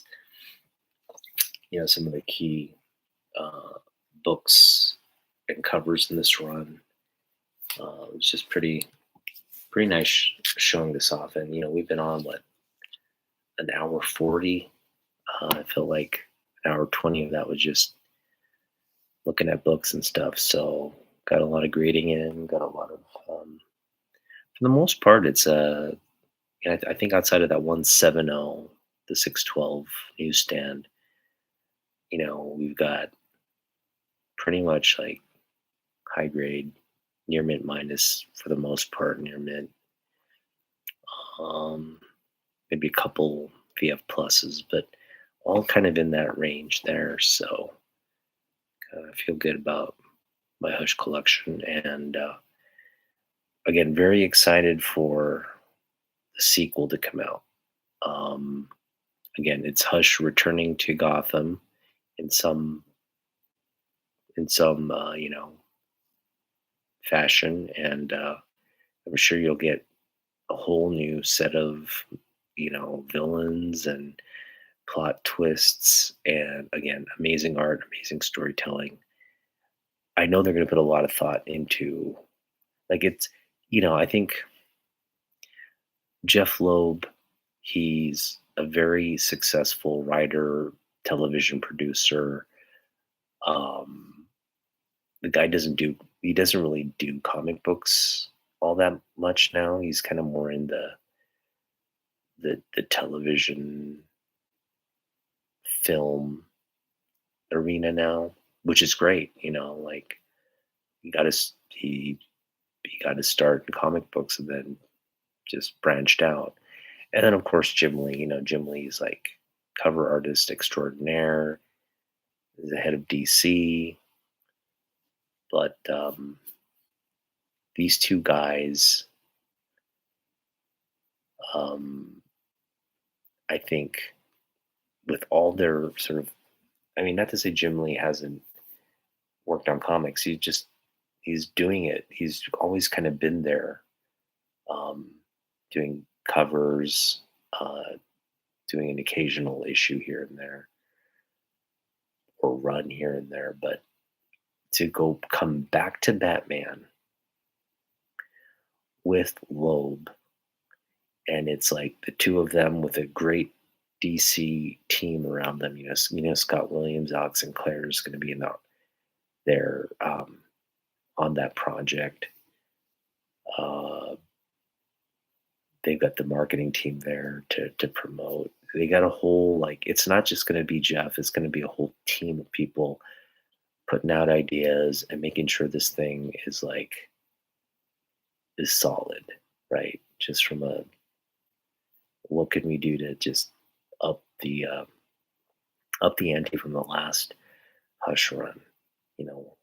some of the key books and covers in this run. It's just pretty nice showing this off. And we've been on what, an hour 40. I feel like an hour 20 of that was just looking at books and stuff. So got a lot of grading in, got a lot of for the most part it's I think outside of that 170, the 612 newsstand, we've got pretty much like high grade, near mint minus for the most part, near mint. Um, Maybe a couple VF pluses, but all kind of in that range there. So I feel good about my Hush collection, and again, very excited for the sequel to come out. Um, Again, it's Hush returning to Gotham in some fashion, and I'm sure you'll get a whole new set of villains and plot twists, and again, amazing art, amazing storytelling. I know they're going to put a lot of thought into, like, it's I think Jeff Loeb, he's a very successful writer, television producer. um the guy doesn't really do comic books all that much now. He's kind of more in the television film arena now, which is great. Like, he got his he got his start in comic books and then just branched out. And then of course Jim Lee. Jim Lee's like cover artist extraordinaire. He's the head of DC. But these two guys, um, I think, with all their sort of, I mean, not to say Jim Lee hasn't worked on comics. He's doing it. He's always kind of been there, um, doing covers, doing an occasional issue here and there, or run here and there. But to go come back to Batman with Loeb, and it's like the two of them with a great DC team around them. Scott Williams, Alex Sinclair is going to be there on that project. Uh, they've got the marketing team there to promote. They got a whole, like, it's not just going to be Jeff. It's going to be a whole team of people putting out ideas and making sure this thing is solid, right? Just from a, what can we do to just up the uh, up the ante from the last Hush run?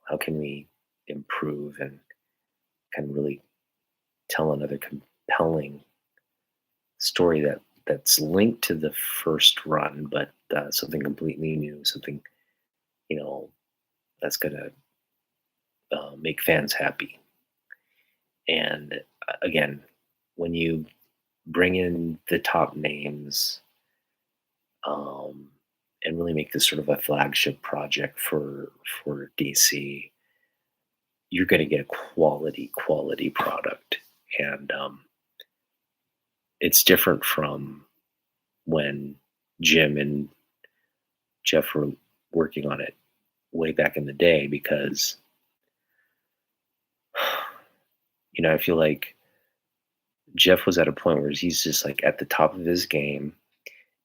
How can we improve and kind of really tell another compelling story that's linked to the first run, but something completely new, something you know that's gonna make fans happy. And again, when you bring in the top names, um, and really make this sort of a flagship project for DC, you're going to get a quality product. And it's different from when Jim and Jeff were working on it way back in the day, because I feel like Jeff was at a point where he's just like at the top of his game,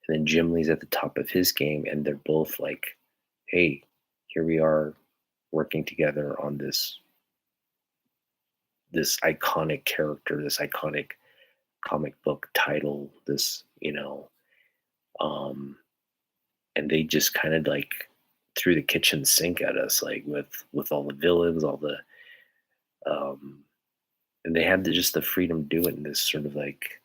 and then Jim Lee's at the top of his game, and they're both like, "Hey, here we are working together on this iconic character, this iconic comic book title, this um, and they just kind of like threw the kitchen sink at us, like with all the villains, all the um, and they had just the freedom to do it in this sort of like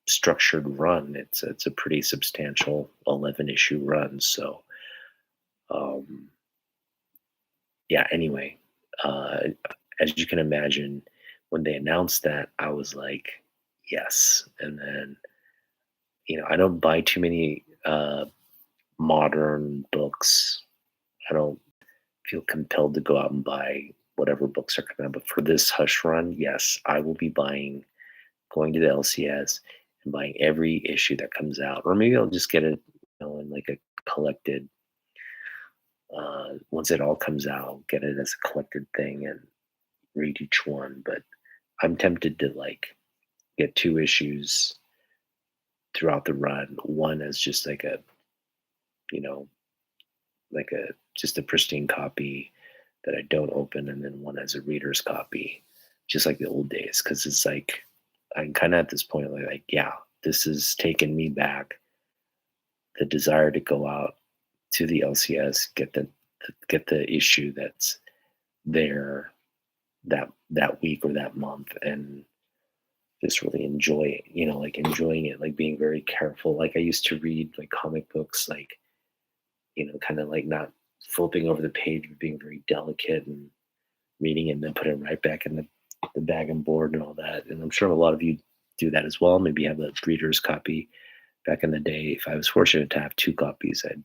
structured run. It's a pretty substantial 11 issue run. So um, yeah. Anyway, uh, as you can imagine, when they announced that, I was like, yes. And then I don't buy too many modern books. I don't. feel compelled to go out and buy whatever books are coming out. But for this Hush run, yes, I will be going to the LCS and buying every issue that comes out, or maybe I'll just get it, in like a collected. Once it all comes out, I'll get it as a collected thing and read each one. But I'm tempted to like get two issues throughout the run. One as just like a, you know, like a just a pristine copy that I don't open, and then one as a reader's copy, just like the old days. Because it's like I'm kind of at this point like, yeah, this has taken me back. The desire to go out to the LCS, get the issue that's there that week or that month, and just really enjoy it. Like enjoying it, like being very careful. Like I used to read like comic books, like kind of like not flipping over the page, but being very delicate and reading it and then putting it right back in the bag and board and all that. And I'm sure a lot of you do that as well. Maybe have a reader's copy. Back in the day, if I was fortunate to have two copies, I'd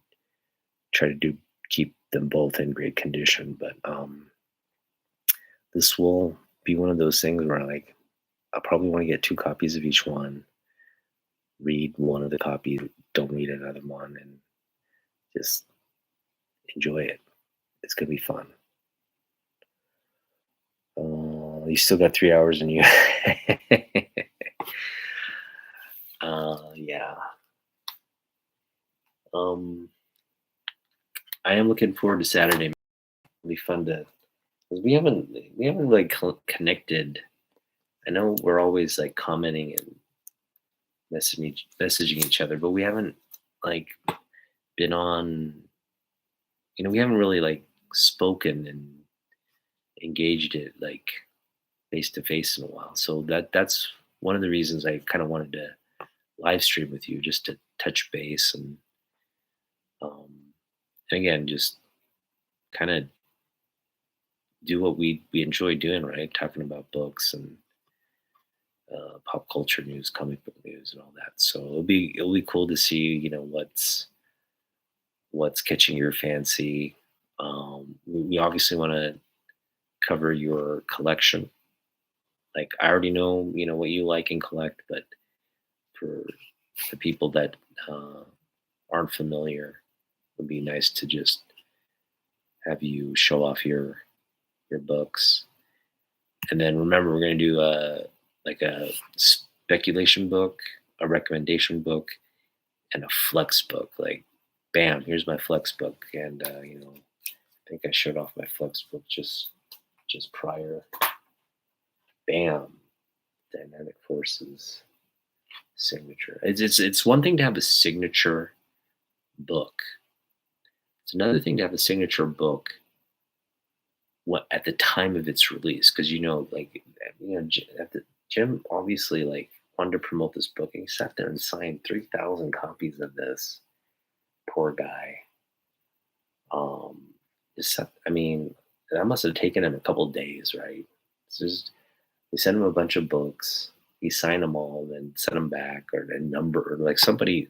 try to keep them both in great condition. But this will be one of those things where I'll probably want to get two copies of each one, read one of the copies, don't read another one, and just enjoy it. It's gonna be fun. You still got 3 hours in you. Yeah. I am looking forward to Saturday. It'll be fun to, 'cause we haven't like connected. I know we're always like commenting and messaging each other, but we haven't like been on. We haven't really like spoken and engaged it like face to face in a while. So that's one of the reasons I kind of wanted to live stream with you, just to touch base um, and again, just kind of do what we enjoy doing, right? Talking about books and pop culture news, comic book news, and all that. So it'll be cool to see, what's catching your fancy. We obviously want to cover your collection. Like I already know, what you like and collect, but for the people that uh, aren't familiar, it would be nice to just have you show off your books. And then remember, we're going to do a speculation book, a recommendation book, and a flex book. Like, bam, here's my flex book, and I think I showed off my flex book just prior. Bam, Dynamic Forces signature. It's one thing to have a signature book. It's another thing to have a signature book what at the time of its release, because like at the Jim obviously like wanted to promote this book, and he sat there and signed 3,000 copies of this. Poor guy. um I mean, that must have taken him a couple days, right? It's just they sent him a bunch of books, he signed them all, then sent them back, or then number, or like somebody,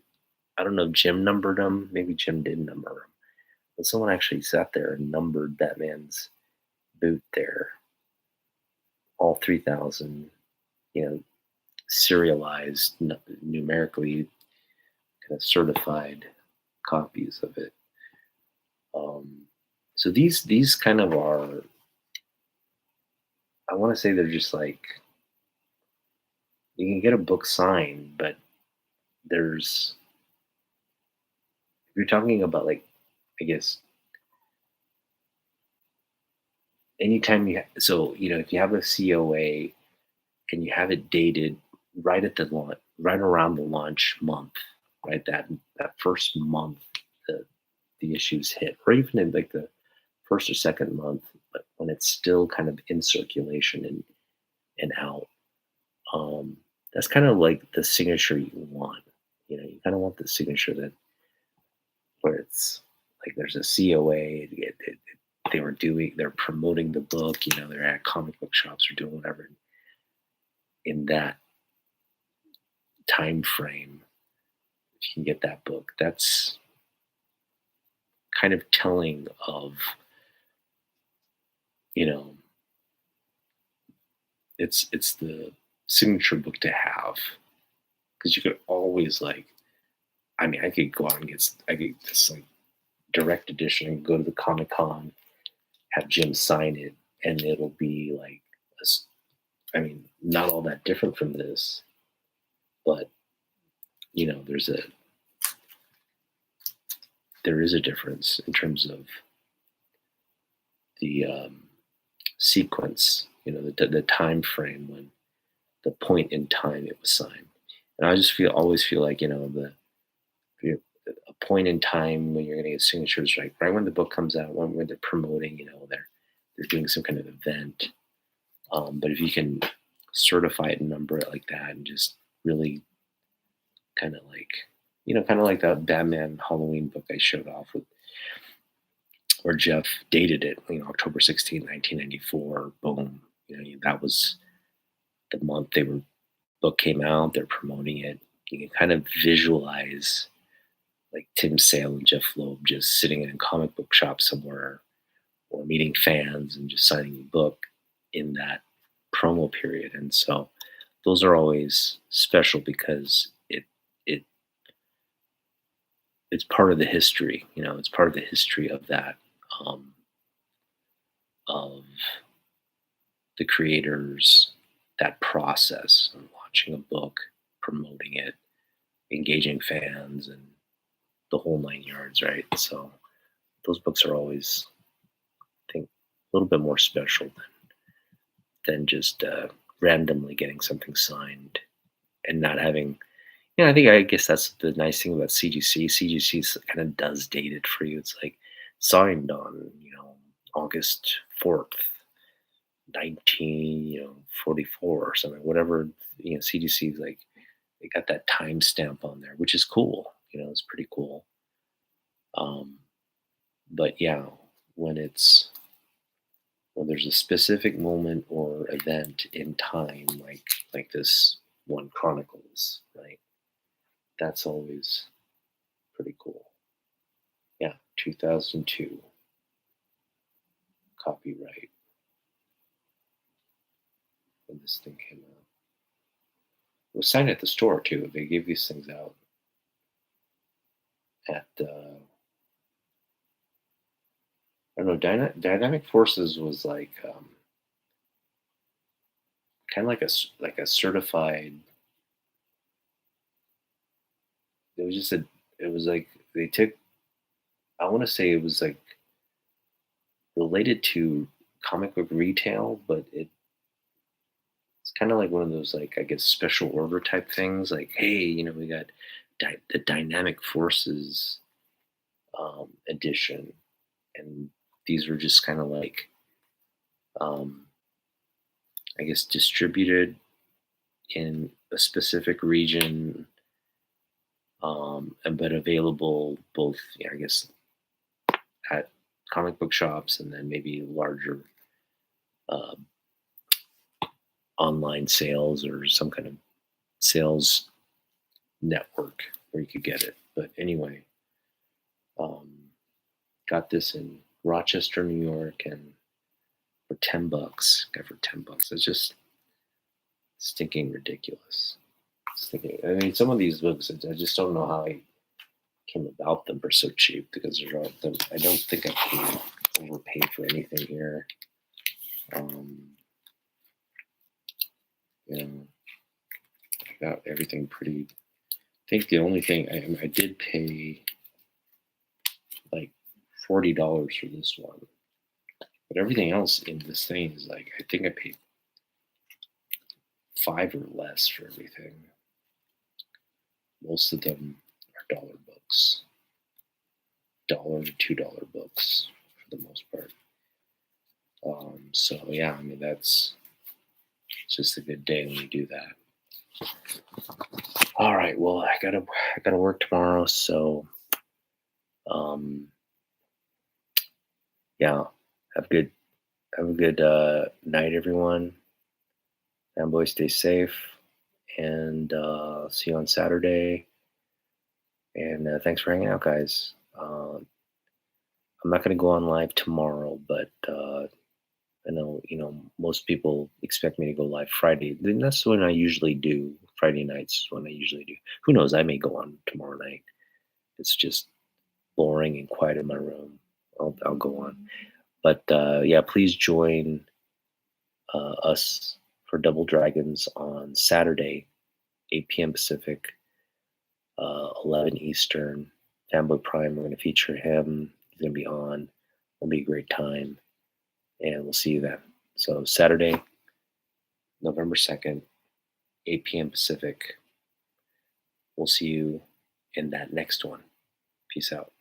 I don't know if Jim numbered them, maybe Jim did number them, but someone actually sat there and numbered that man's boot there, all 3,000, you know, serialized, numerically kind of certified copies of it. Um, so these kind of are, I want to say they're just like, you can get a book signed, but there's, if you're talking about like, I guess anytime so if you have a COA and you have it dated right at the launch, right around the launch month, right, that first month the issues hit, or even in like the first or second month, but when it's still kind of in circulation and out, that's kind of like the signature you want. You kind of want the signature that where it's like there's a COA. They're promoting the book. They're at comic book shops or doing whatever in that time frame. If you can get that book, that's kind of telling of you know, it's the signature book to have because you could always like. I mean, I could go out and I could this like direct edition and go to the Comic Con, have Jim sign it, and it'll be like, I mean, not all that different from this, but there is a difference in terms of the sequence, the time frame when the point in time it was signed. And I just always feel like, a point in time when you're going to get signatures, right when the book comes out, when they're promoting, they're doing some kind of event. But if you can certify it and number it like that, and just really kind of like, kind of like that Batman Halloween book I showed off with, where Jeff dated it, October 16th, 1994. Boom, that was the month book came out. They're promoting it. You can kind of visualize like Tim Sale and Jeff Loeb just sitting in a comic book shop somewhere, or meeting fans and just signing a book in that promo period. And so those are always special because it it's part of the history. It's part of the history of that, of the creators, that process, and launching a book, promoting it, engaging fans, and the whole 9 yards, right? So those books are always, I think, a little bit more special than just randomly getting something signed and not having. I guess that's the nice thing about CGC. CGC kind of does date it for you. It's like signed on, August 4th, 1944 or something. Whatever, CGC is like, they got that timestamp on there, which is cool. It's pretty cool. But yeah, when there's a specific moment or event in time, like this one Chronicles, right? That's always pretty cool. Yeah, 2002 copyright when this thing came out. It was signed at the store too. They give these things out at I don't know. Dynamic Forces was like kind of like a certified. It was just It was like they took. I want to say it was like related to comic book retail, but it's kind of like one of those, like, I guess, special order type things. Like, hey, we got the Dynamic Forces edition, and these were just kind of like, um, I guess, distributed in a specific region, and but available both, I guess, at comic book shops and then maybe larger uh, online sales or some kind of sales network where you could get it. But anyway, um, got this in Rochester, New York, and for $10. Got for $10. It's just stinking ridiculous. Stinking. I mean, some of these books, I just don't know how I came about them for so cheap, because I don't think I overpaid for anything here. You know, I got everything pretty. I think the only thing I did pay like $40 for this one, but everything else in this thing is like, I think I paid $5 or less for everything. Most of them are dollar books, $1 to $2 books for the most part. So yeah, I mean, it's just a good day when you do that. All right, well, I gotta work tomorrow, so yeah, have a good night, everyone. Fanboy, stay safe, and see you on Saturday. And thanks for hanging out, guys. I'm not going to go on live tomorrow, but I know, most people expect me to go live Friday. Then that's when I usually do. Friday nights is when I usually do. Who knows? I may go on tomorrow night. It's just boring and quiet in my room. I'll go on. But yeah, please join us for Double Dragons on Saturday, 8 p.m. Pacific, 11 Eastern. Fanboy Prime, we're going to feature him. He's going to be on. It'll be a great time. And we'll see you then. So, Saturday, November 2nd, 8 p.m. Pacific. We'll see you in that next one. Peace out.